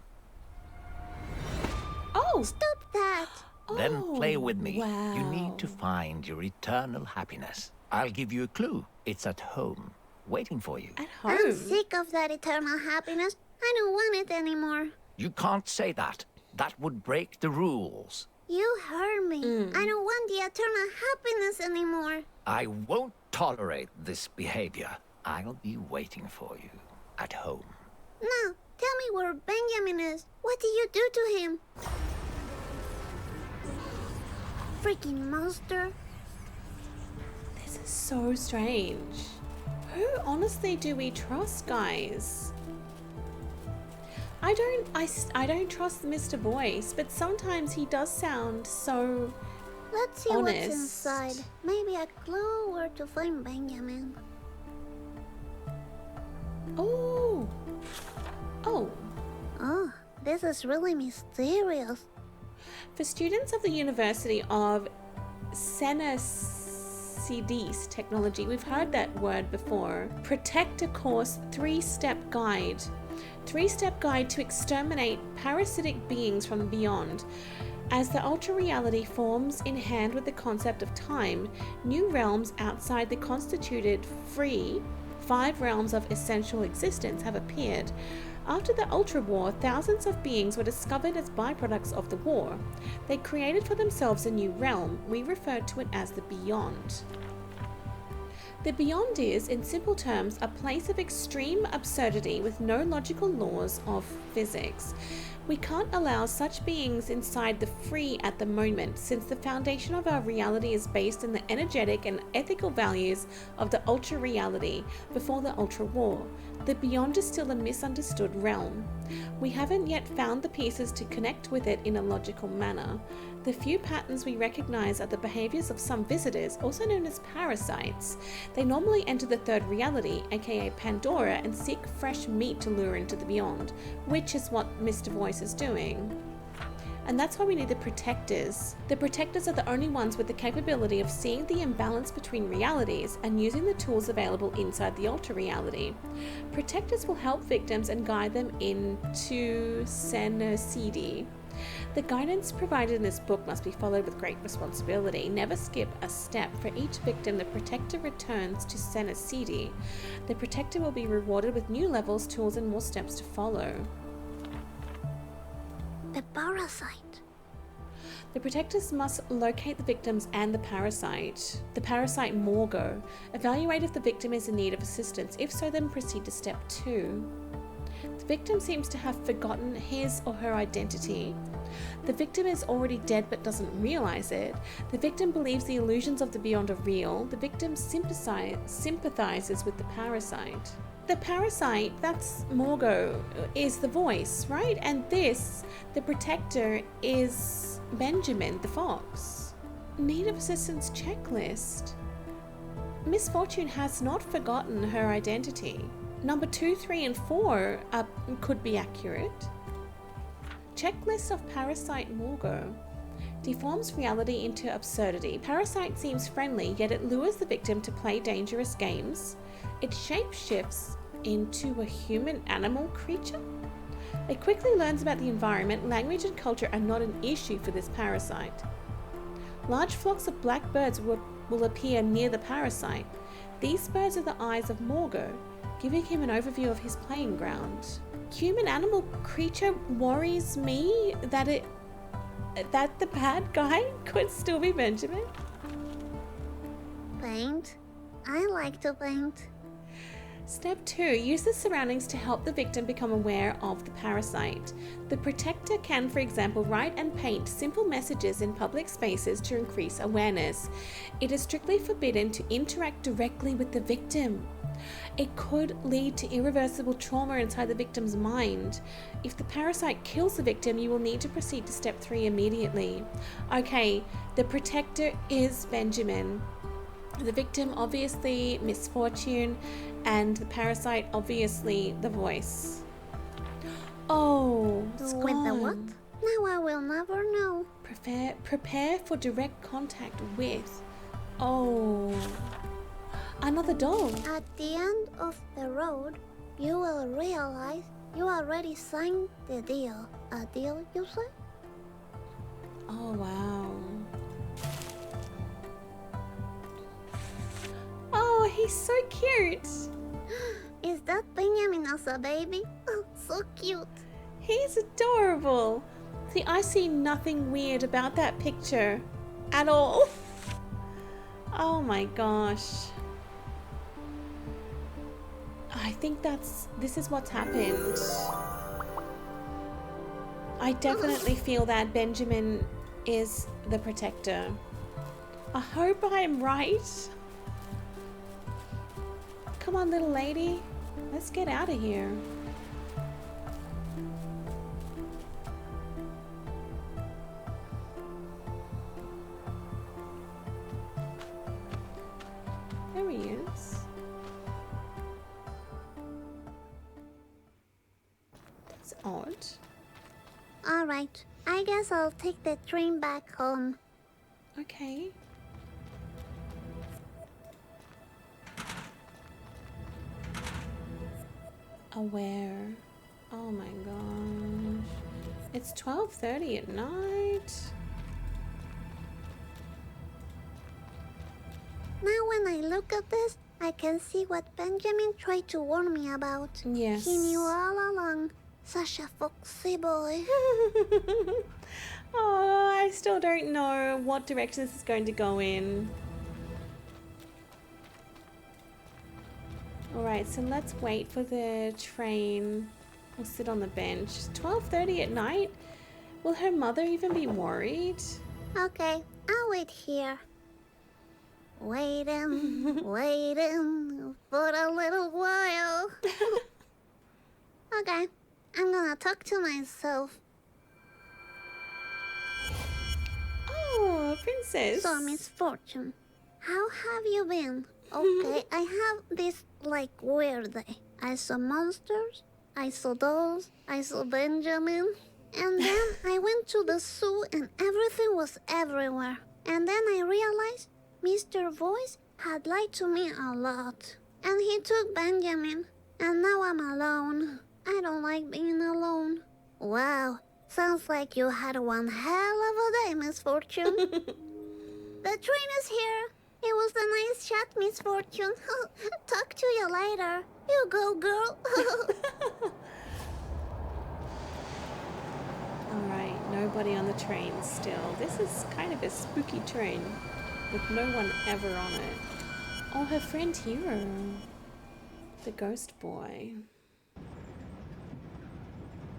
Oh, Stop that. Then play with me. Wow. You need to find your eternal happiness. I'll give you a clue. It's at home, waiting for you. at I'm home. sick of that eternal happiness. I don't want it anymore. You can't say that. That would break the rules. You heard me. I don't want the eternal happiness anymore. I won't tolerate this behavior. I'll be waiting for you at home. Now, tell me where Benjamin is. What did you do to him? Freaking monster. This is so strange. Who honestly do we trust, guys? I don't trust Mr. Voice, but sometimes he does sound so Let's see honest. what's inside. Maybe a clue where to find Benjamin. Oh. Oh. Oh, this is really mysterious. For students of the University of Senasides Technology, we've heard that word before. Protector course 3-step guide. 3-step guide to exterminate parasitic beings from beyond. As the ultra reality forms in hand with the concept of time, new realms outside the constituted free 5 realms of essential existence have appeared. After the Ultra War, thousands of beings were discovered as byproducts of the war. They created for themselves a new realm. We refer to it as the Beyond. The Beyond is, in simple terms, a place of extreme absurdity with no logical laws of physics. We can't allow such beings inside the free at the moment, since the foundation of our reality is based in the energetic and ethical values of the ultra reality before the Ultra War. The Beyond is still a misunderstood realm. We haven't yet found the pieces to connect with it in a logical manner. The few patterns we recognize are the behaviors of some visitors, also known as parasites. They normally enter the third reality, aka Pandora, and seek fresh meat to lure into the Beyond, which is what Mr. Voice is doing. And that's why we need the Protectors. The Protectors are the only ones with the capability of seeing the imbalance between realities and using the tools available inside the Ultra Reality. Protectors will help victims and guide them into Senacidi. The guidance provided in this book must be followed with great responsibility. Never skip a step. For each victim, the Protector returns to Senacidi. The Protector will be rewarded with new levels, tools, and more steps to follow. The parasite. The Protectors must locate the victims and the parasite Morgo. Evaluate if the victim is in need of assistance. If so, then proceed to step 2. The victim seems to have forgotten his or her identity. The victim is already dead but doesn't realize it. The victim believes the illusions of the Beyond are real. The victim sympathizes with the parasite. The parasite, that's Morgo, is the voice, right? And this, the Protector, is Benjamin, the fox. Need of assistance checklist. Misfortune has not forgotten her identity. Number 2, 3, and 4 could be accurate. Checklist of Parasite Morgo. Deforms reality into absurdity. Parasite seems friendly, yet it lures the victim to play dangerous games. It shapeshifts into a human animal creature. It quickly learns about the environment. Language and culture are not an issue for this parasite. Large flocks of black birds will appear near the parasite. These birds are the eyes of Morgo, giving him an overview of his playing ground. Human animal creature worries me that the bad guy could still be Benjamin. Paint. I like to paint. Step 2. Use the surroundings to help the victim become aware of the parasite. The Protector can, for example, write and paint simple messages in public spaces to increase awareness. It is strictly forbidden to interact directly with the victim. It could lead to irreversible trauma inside the victim's mind. If the parasite kills the victim, you will need to proceed to step 3 immediately. Okay, the Protector is Benjamin. The victim, obviously, Misfortune, and the parasite, obviously, the voice. Oh, it's With gone. the what? Now I will never know. Prepare for direct contact with. Oh, another dog. At the end of the road, you will realize you already signed the deal. A deal, you say? Oh, wow. Oh, he's so cute. Is that Benjamin as a baby? Oh, so cute. He's adorable. See, I see nothing weird about that picture at all. Oh my gosh. I think this is what's happened. I definitely feel that Benjamin is the Protector. I hope I'm right. Come on, little lady. Let's get out of here. There he is. That's odd. Alright, I guess I'll take the train back home. Okay. Aware. Oh my gosh. It's 12:30 at night. Now when I look at this, I can see what Benjamin tried to warn me about. Yes. He knew all along. Such a foxy boy. Oh, I still don't know what direction this is going to go in. Alright, so let's wait for the train. We'll sit on the bench. 12:30 at night? Will her mother even be worried? Okay, I'll wait here. Waiting, waiting for a little while. Okay, I'm gonna talk to myself. Oh, princess. So, Misfortune, how have you been? Okay, I have this, weird day. I saw monsters, I saw dolls, I saw Benjamin. And then I went to the zoo and everything was everywhere. And then I realized Mr. Voice had lied to me a lot. And he took Benjamin. And now I'm alone. I don't like being alone. Wow, sounds like you had one hell of a day, Misfortune. The train is here. It was a nice chat, Misfortune. Talk to you later. You go, girl. Alright, nobody on the train still. This is kind of a spooky train with no one ever on it. Oh, her friend Hero. The ghost boy.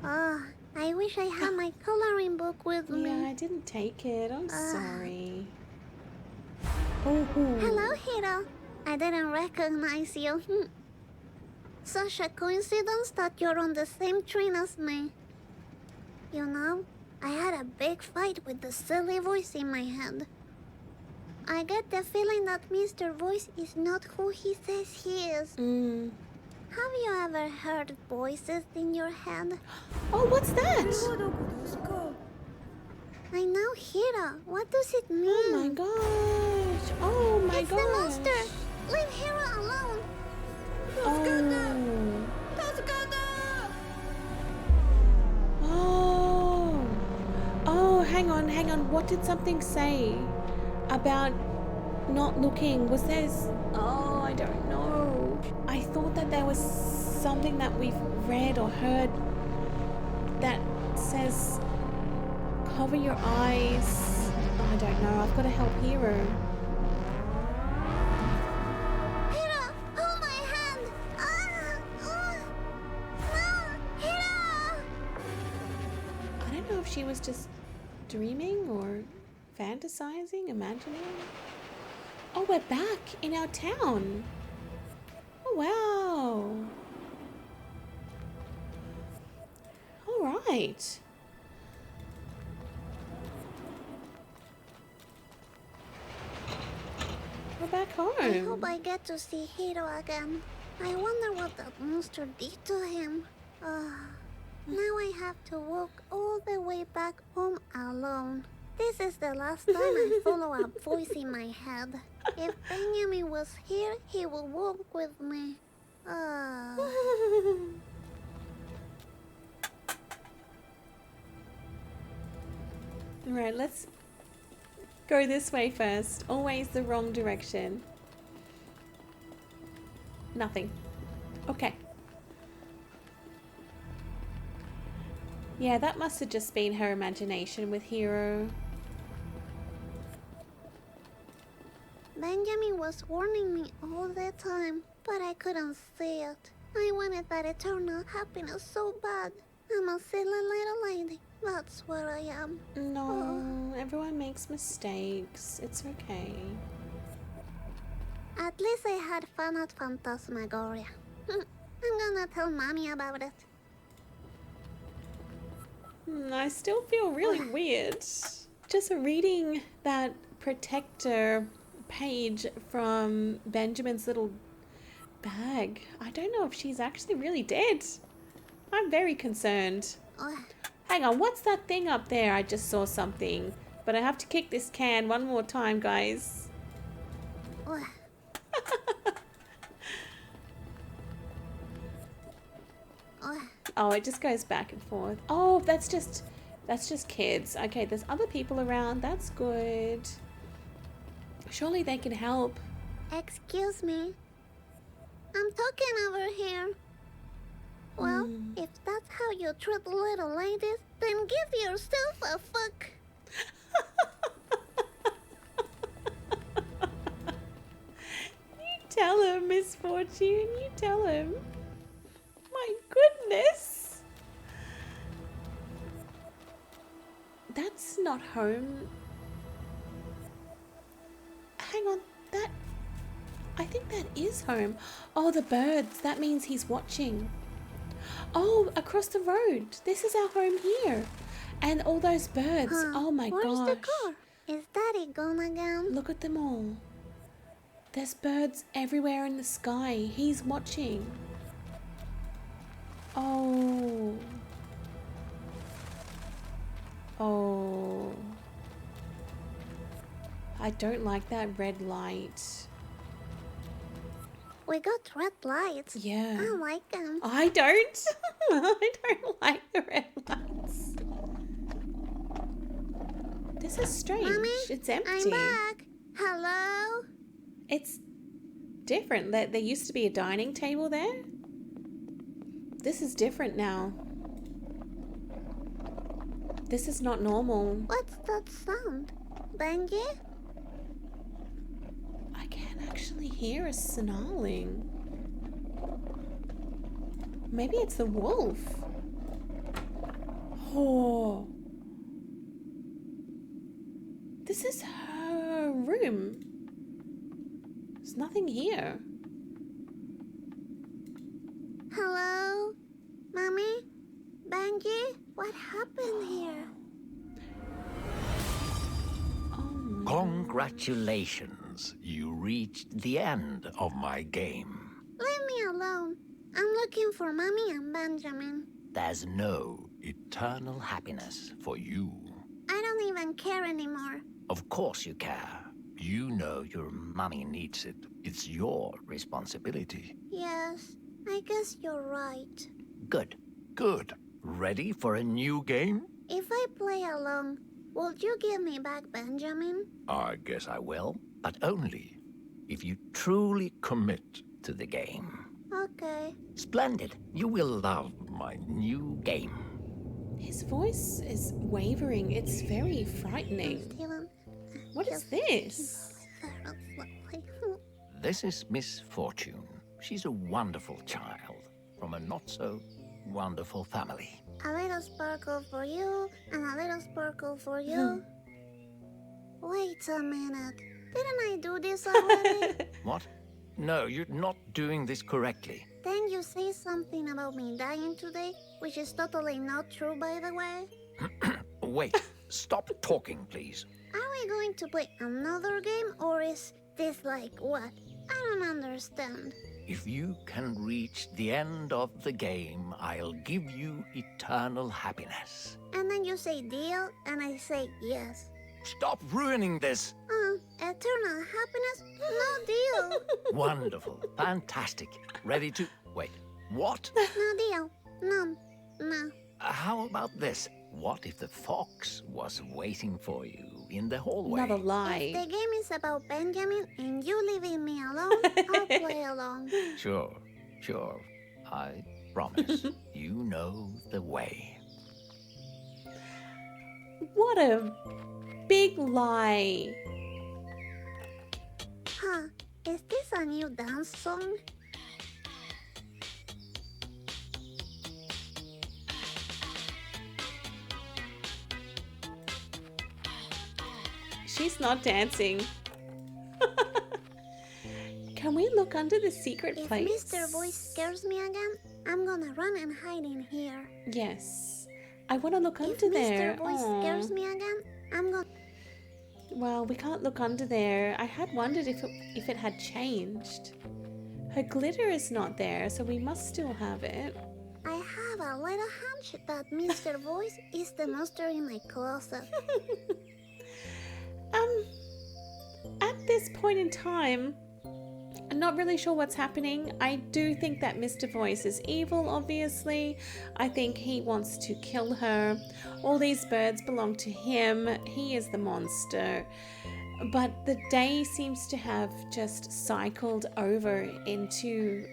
Oh, I wish I had my coloring book with me. Yeah, I didn't take it. I'm sorry. Oh, Hello, Hiro. I didn't recognize you. Such a coincidence that you're on the same train as me. You know, I had a big fight with the silly voice in my head. I get the feeling that Mr. Voice is not who he says he is. Have you ever heard voices in your head? Oh, what's that? I know, Hiro. What does it mean? Oh my gosh. Oh my It's gosh. the monster. Leave Hiro alone. Oh. Oh, hang on. What did something say about not looking? Was there... Oh, I don't know. I thought that there was something that we've read or heard that says cover your eyes. Oh, I don't know. I've got to help Hero. Hiro, hold my hand. No, Hiro. I don't know if she was just dreaming or fantasizing, imagining. Oh, we're back in our town. Oh, wow. All right. We're back home. I hope I get to see Hiro again. I wonder what that monster did to him. Now I have to walk all the way back home alone. This is the last time I follow a voice in my head. If Benjamin was here, he would walk with me. Alright, let's go this way first. Always the wrong direction. Nothing. Okay. Yeah, that must have just been her imagination with Hero. Benjamin was warning me all the time, but I couldn't see it. I wanted that eternal happiness so bad. I'm a silly little lady. That's what I am. No, everyone makes mistakes. It's okay. At least I had fun at Phantasmagoria. I'm gonna tell Mommy about it. I still feel really weird. Just reading that protector page from Benjamin's little bag. I don't know if she's actually really dead. I'm very concerned. Hang on, what's that thing up there? I just saw something. But I have to kick this can one more time, guys. Oh, it just goes back and forth. Oh, that's just kids. Okay, there's other people around. That's good. Surely they can help. Excuse me. I'm talking over here. Well, if that's how you treat little ladies, then give yourself a fuck. You tell him, Misfortune. You tell him. My goodness. That's not home. Hang on, I think that is home. Oh, the birds. That means he's watching. Oh, across the road. This is our home here. And all those birds. Oh my gosh. Where's the car? Is Daddy gone again? Look at them all. There's birds everywhere in the sky. He's watching. Oh. Oh. I don't like that red light. We got red lights. Yeah. I like them. I don't. I don't like the red lights. This is strange. Mommy, it's empty. I'm back. Hello? It's different. There used to be a dining table there. This is different now. This is not normal. What's that sound? Benji? I can actually hear a snarling. Maybe it's the wolf. Oh. This is her room. There's nothing here. Hello? Mommy? Benji? What happened here? Oh my. Congratulations. You reached the end of my game. Leave me alone. I'm looking for Mommy and Benjamin. There's no eternal happiness for you. I don't even care anymore. Of course you care. You know your mummy needs it. It's your responsibility. Yes, I guess you're right. Good. Good. Ready for a new game? If I play along, would you give me back Benjamin? I guess I will. But only if you truly commit to the game. Okay. Splendid. You will love my new game. His voice is wavering. It's very frightening. Steven. What is this? This is Misfortune. She's a wonderful child from a not-so-wonderful family. A little sparkle for you, and a little sparkle for you. Wait a minute. Didn't I do this already? What? No, you're not doing this correctly. Then you say something about me dying today, which is totally not true, by the way. Wait, stop talking, please. Are we going to play another game, or is this like what? I don't understand. If you can reach the end of the game, I'll give you eternal happiness. And then you say deal, and I say yes. Stop ruining this! Eternal happiness? No deal. Wonderful. Fantastic. Ready to... Wait. What? No deal. No. How about this? What if the fox was waiting for you in the hallway? Another lie. If the game is about Benjamin and you leaving me alone, I'll play along. Sure. I promise. You know the way. What a big lie. Huh, is this a new dance song? She's not dancing. Can we look under the secret If place? Mr. Voice scares me again, I'm gonna run and hide in here. Yes. I want to look If under there. Mr. Voice scares me again, I'm gonna... Well, we can't look under there. I had wondered if it had changed. Her glitter is not there, so we must still have it. I have a little hunch that Mr. Voice is the monster in my closet. At this point in time, I'm not really sure what's happening. I do think that Mr. Voice is evil, obviously. I think he wants to kill her. All these birds belong to him. He is the monster. But the day seems to have just cycled over into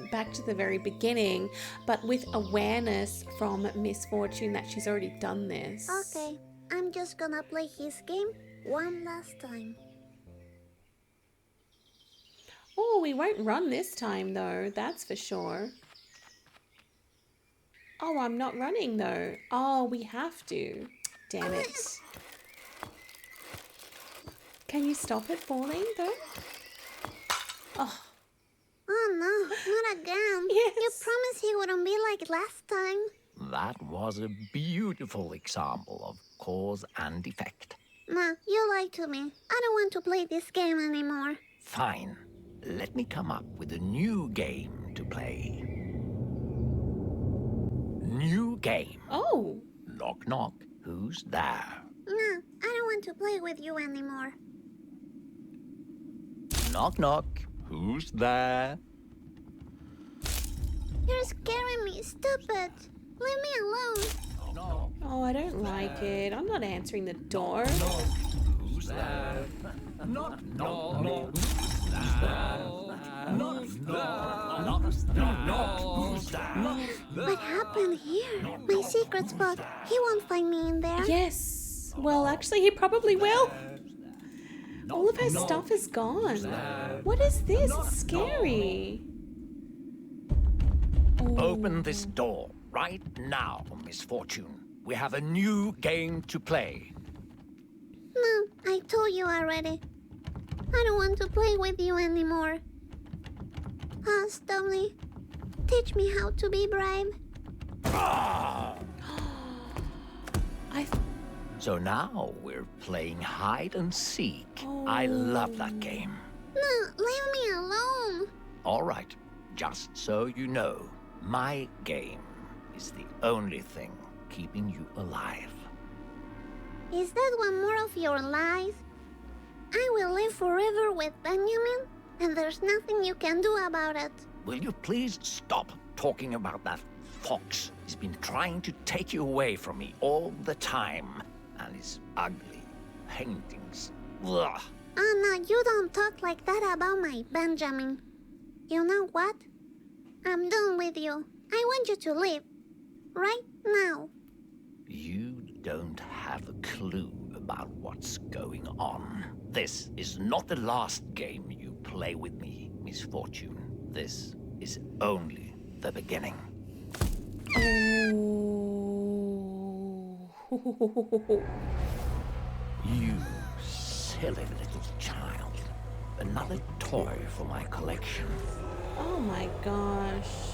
back to the very beginning, but with awareness from Misfortune that she's already done this. Okay, I'm just gonna play his game one last time. Oh, we won't run this time though, that's for sure. Oh, I'm not running though. Oh, we have to. Damn it. Can you stop it falling though? Oh. Oh no, not again. Yes. You promised he wouldn't be like last time. That was a beautiful example of cause and effect. Nah, you lied to me. I don't want to play this game anymore. Fine. Let me come up with a new game to play. New game. Oh. Knock knock. Who's there? Nah, I don't want to play with you anymore. Knock knock. Who's there? You're scaring me. Stop it. Leave me alone. No. Oh, I don't like it. I'm not answering the door. Who's there? Knock knock. Who's there? Knock knock. Who's there? What happened here? My secret spot. He won't find me in there. Yes. Well, actually, he probably will. All of her stuff is gone. What is this? It's scary. Open this door right now, Misfortune. We have a new game to play. No, I told you already. I don't want to play with you anymore. Stoney, teach me how to be brave. So now we're playing hide and seek. I love that game. No, leave me alone. All right, just so you know, my game is the only thing keeping you alive. Is that one more of your lies? I will live forever with Benjamin, and there's nothing you can do about it. Will you please stop talking about that fox? He's been trying to take you away from me all the time. And his ugly paintings. Ugh. Oh no, you don't talk like that about my Benjamin. You know what? I'm done with you. I want you to leave. Right now. You don't have a clue about what's going on. This is not the last game you play with me, Misfortune. This is only the beginning. You silly little child. Another toy for my collection. Oh my gosh.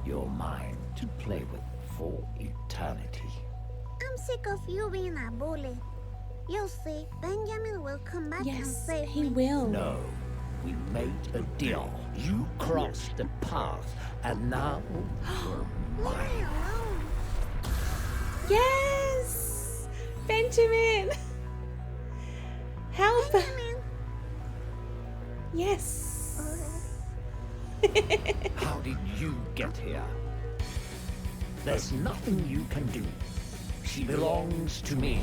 You're mine to play with for eternity. I'm sick of you being a bully. You'll see, Benjamin will come back and Yes, save he me. will. No, we made a deal. You crossed the path, and now you're Leave me mine. alone. Yes! Benjamin! Help! Benjamin. Yes! How did you get here? There's nothing you can do. She belongs to me.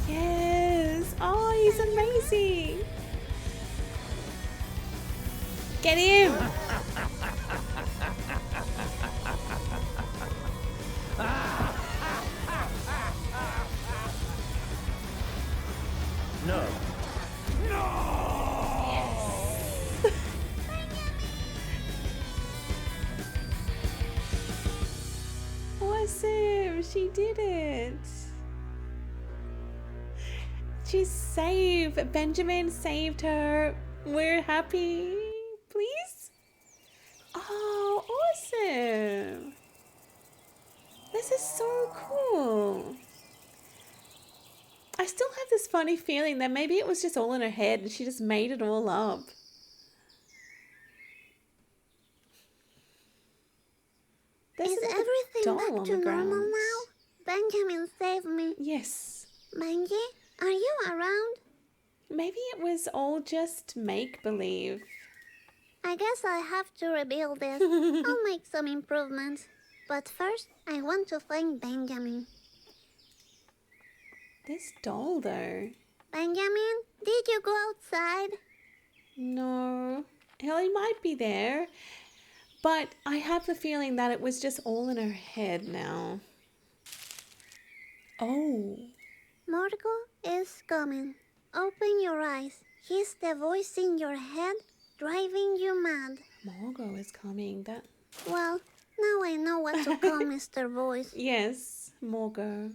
Yes! Oh, he's amazing! Get him! No. Awesome! She did it! She's safe. Benjamin saved her. We're happy. Please? Oh, awesome. This is so cool. I still have this funny feeling that maybe it was just all in her head and she just made it all up. There's Is another everything doll back on to the normal ground. now? Benjamin saved me. Yes. Benji, are you around? Maybe it was all just make-believe. I guess I have to rebuild this. I'll make some improvements. But first, I want to thank Benjamin. This doll, though. Benjamin, did you go outside? No. Hell, he might be there. But I have the feeling that it was just all in her head now. Oh. Morgo is coming. Open your eyes. He's the voice in your head driving you mad. Morgo is coming. That. Well, now I know what to call Mr. Voice. Yes, Morgo.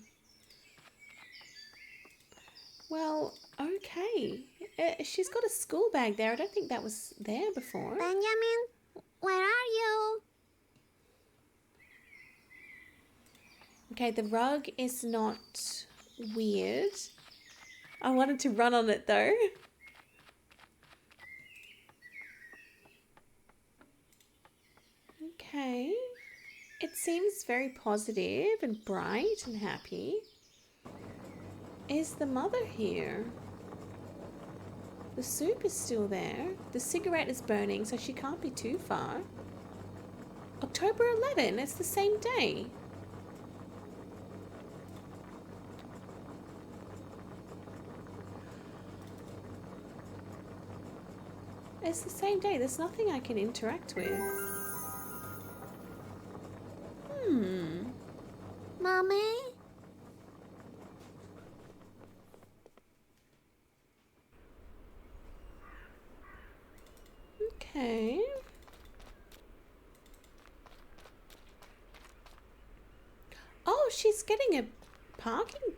Well, okay. She's got a school bag there. I don't think that was there before. Benjamin, where are you? Okay, the rug is not weird. I wanted to run on it though. Okay. It seems very positive and bright and happy. Is the mother here? The soup is still there. The cigarette is burning, so she can't be too far. October 11, it's the same day. It's the same day. There's nothing I can interact with. Mommy? Okay. Oh, she's getting a parking.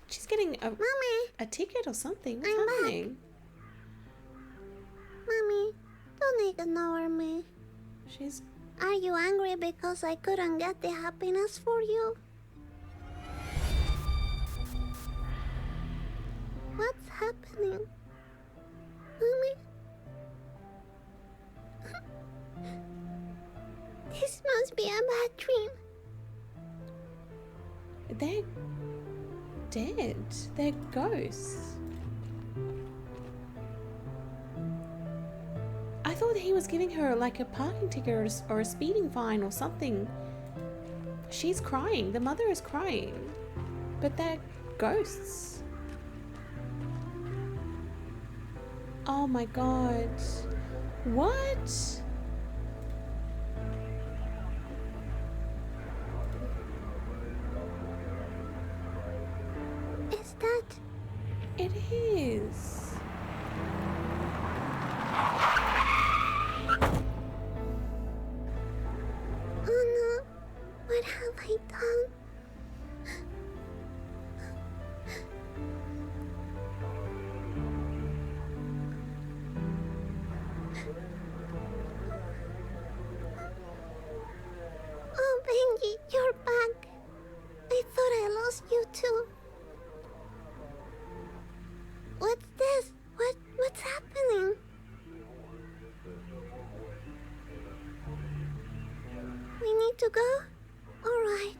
She's getting a Mommy? a ticket or something. What's I'm back. happening? Mommy, don't ignore me. She's Are you angry because I couldn't get the happiness for you? What's happening? Mommy? This must be a bad dream. they're dead. They're ghosts. I thought he was giving her like a parking ticket or a speeding fine or something. She's crying. The mother is crying. But they're ghosts. Oh my god. What? Is that... It is. Oh no, what have I done? Oh, Benji, you're back. I thought I lost you too. What's this? What's happening? We need to go? Alright.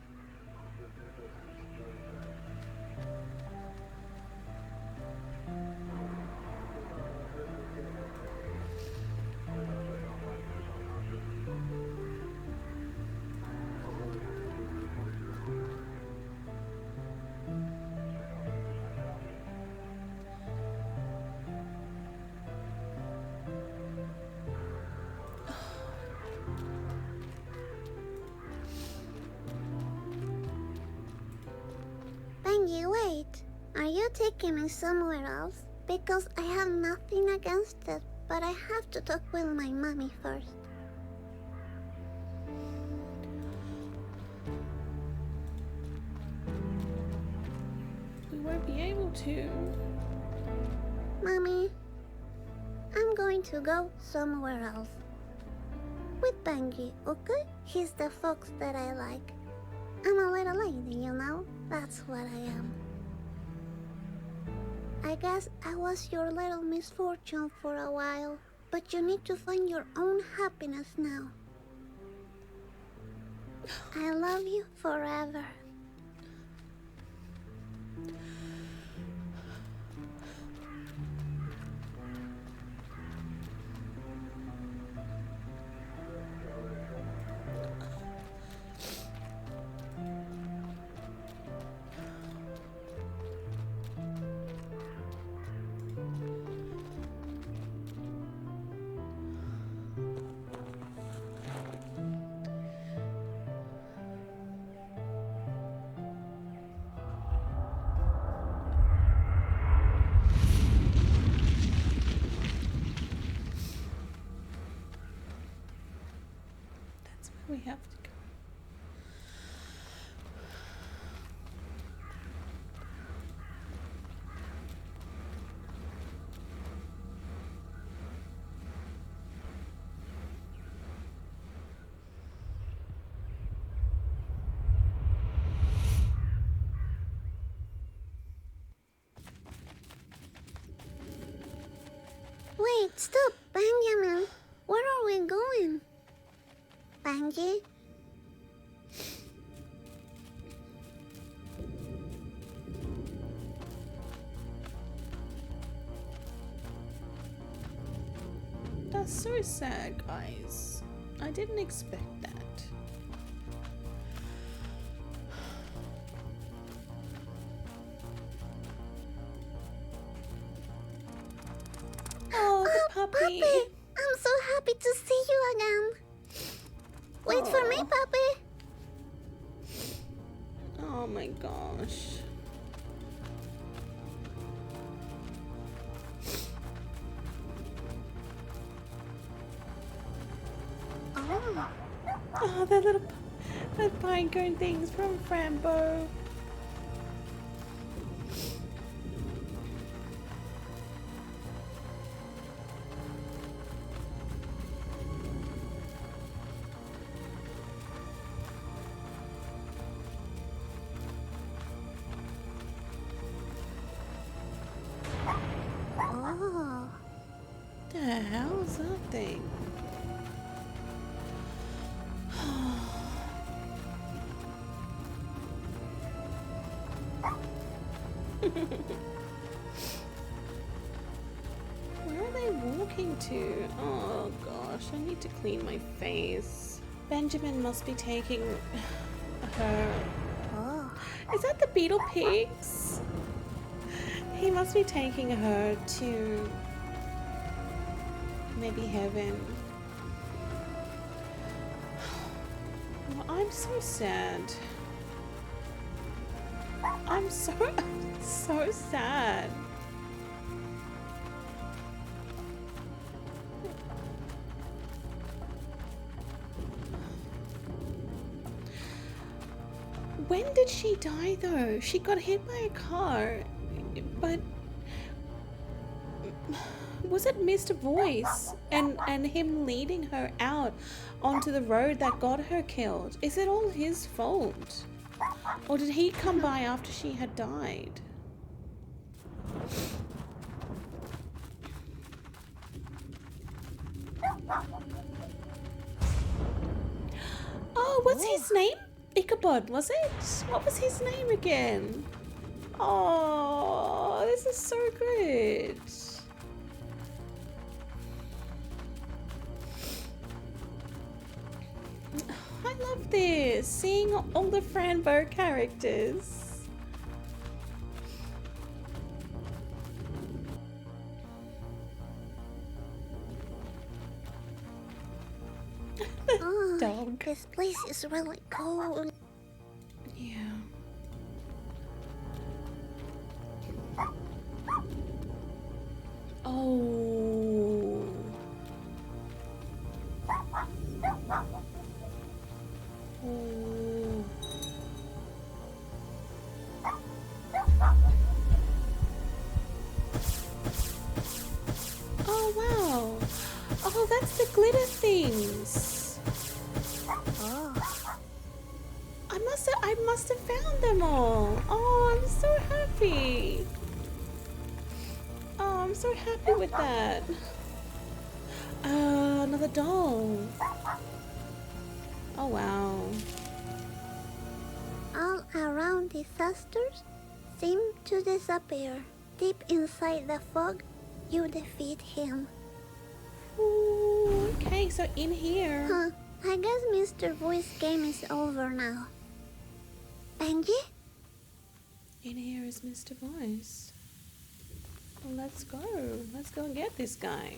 Benji, wait. Are you taking me somewhere else? Because I have nothing against it, but I have to talk with my mommy first. We won't be able to. Mommy, I'm going to go somewhere else. With Benji, okay? He's the fox that I like. I'm a little lady, you know? That's what I am. I guess I was your little misfortune for a while, but you need to find your own happiness now. I love you forever. We have to go. Wait, stop, Benjamin. Where are we going? Benji? That's so sad, guys. I didn't expect that. Oh, the puppy. I'm so happy to see you again. Wait for me, puppy. Oh my gosh. Oh, that little pinecone things from Fran Bow. Oh. The hell's that thing? Where are they walking to? Oh gosh, I need to clean my face. Benjamin must be taking her. Oh. Is that the beetle pigs? He must be taking her to maybe heaven. Oh, I'm so sad. I'm so sad. When did she die though? She got hit by a car, but was it Mr. Voice and him leading her out onto the road that got her killed? Is it all his fault? Or did he come by after she had died? Oh, what's his name? Ichabod, was it? What was his name again? Oh, this is so good. I love this, seeing all the Fran Bow characters. Oh, Dog. this place is really cold. Yeah. Oh. Oh. happy. Oh, I'm so happy with that. Another doll. Oh, wow. All around disasters seem to disappear. Deep inside the fog, you defeat him. Ooh, okay, so in here. Huh, I guess Mr. Voice game is over now. Benji? In here is Mr. Voice. Well, let's go. Let's go and get this guy.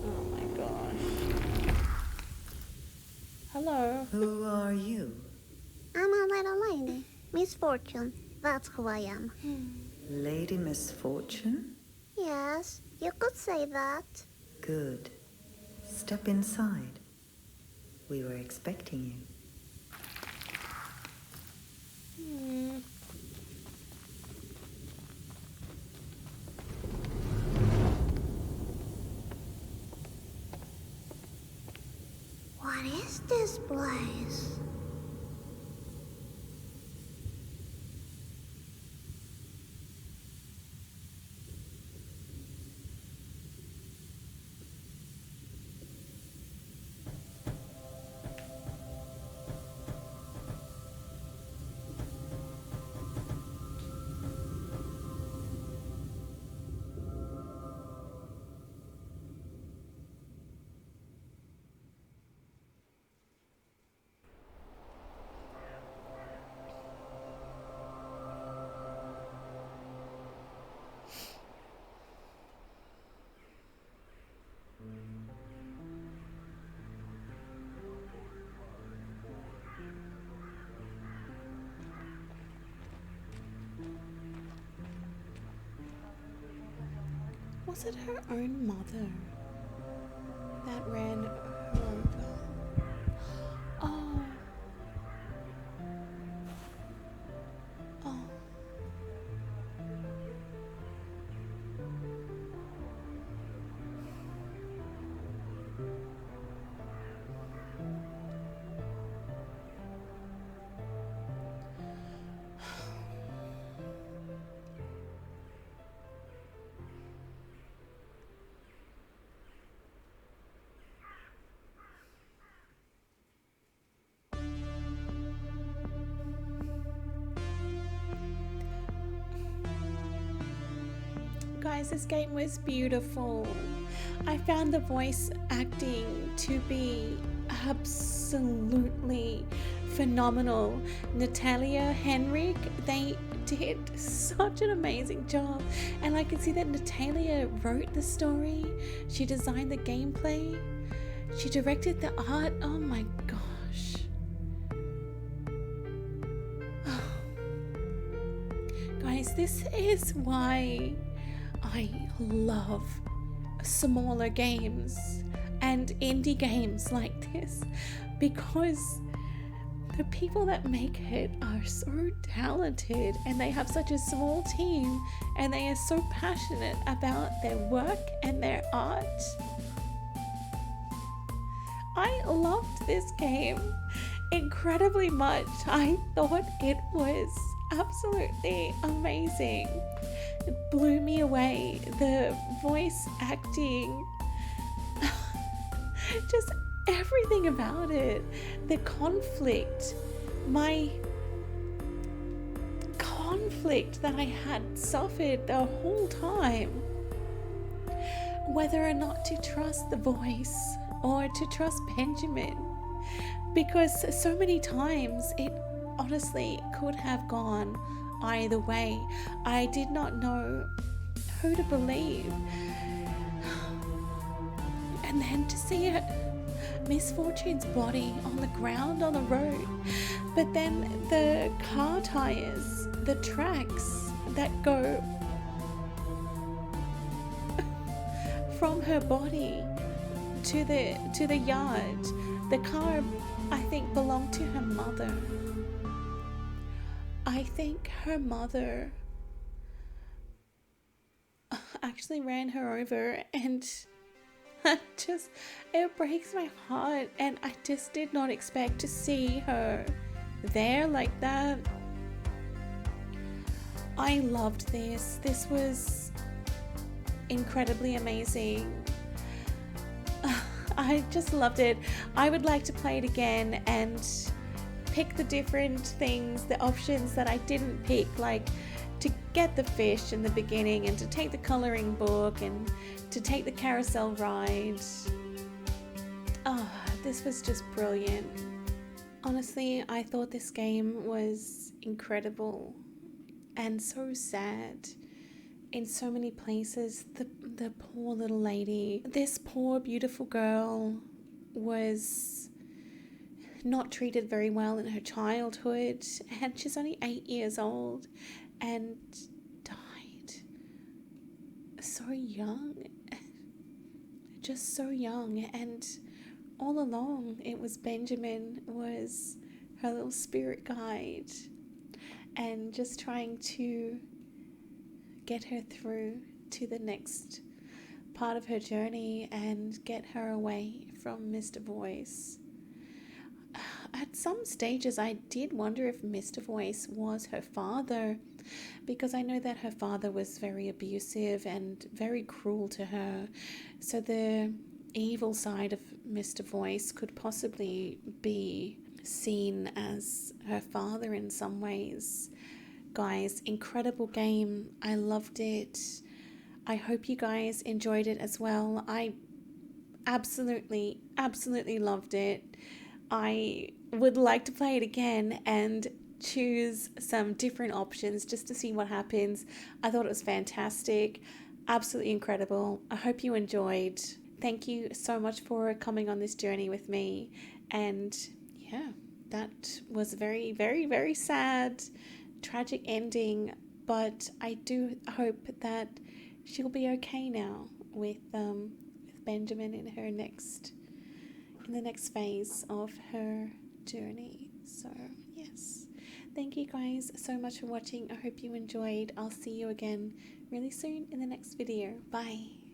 Oh my gosh. Hello. Who are you? I'm a little lady. Misfortune. That's who I am. Lady Misfortune? Yes, you could say that. Good. Step inside. We were expecting you. What is this place? Was it her own mother that ran her over? Oh. Oh. Guys, this game was beautiful. I found the voice acting to be absolutely phenomenal. Natalia, Henrik, they did such an amazing job. And I can see that Natalia wrote the story. She designed the gameplay. She directed the art. Oh my gosh. Guys, this is why I love smaller games and indie games like this, because the people that make it are so talented and they have such a small team and they are so passionate about their work and their art. I loved this game incredibly much. I thought it was absolutely amazing. It blew me away. The voice acting, just everything about it. The conflict, my conflict that I had suffered the whole time, whether or not to trust the voice or to trust Benjamin, because so many times it honestly could have gone either way. I did not know who to believe. And then to see it, Misfortune's body on the ground on the road, but then the car tires, the tracks that go from her body to the yard. The car, I think, belonged to her mother. I think her mother actually ran her over, and it breaks my heart, and I just did not expect to see her there like that. I loved this. This was incredibly amazing. I just loved it. I would like to play it again and pick the different things, the options that I didn't pick, like to get the fish in the beginning and to take the coloring book and to take the carousel ride. Oh, this was just brilliant. Honestly, I thought this game was incredible and so sad in so many places. The poor little lady, this poor beautiful girl was not treated very well in her childhood, and she's only 8 years old and died so young, just so young. And all along it was Benjamin was her little spirit guide and just trying to get her through to the next part of her journey and get her away from Mr. Voice. At some stages I did wonder if Mr. Voice was her father, because I know that her father was very abusive and very cruel to her, so the evil side of Mr. Voice could possibly be seen as her father in some ways. Guys, incredible game. I loved it. I hope you guys enjoyed it as well. I absolutely loved it. I would like to play it again and choose some different options just to see what happens. I thought it was fantastic. Absolutely incredible. I hope you enjoyed. Thank you so much for coming on this journey with me. And yeah, that was very, very, very sad, tragic ending, but I do hope that she'll be okay now with Benjamin in the next phase of her journey. So yes, thank you guys so much for watching. I hope you enjoyed. I'll see you again really soon in the next video. Bye.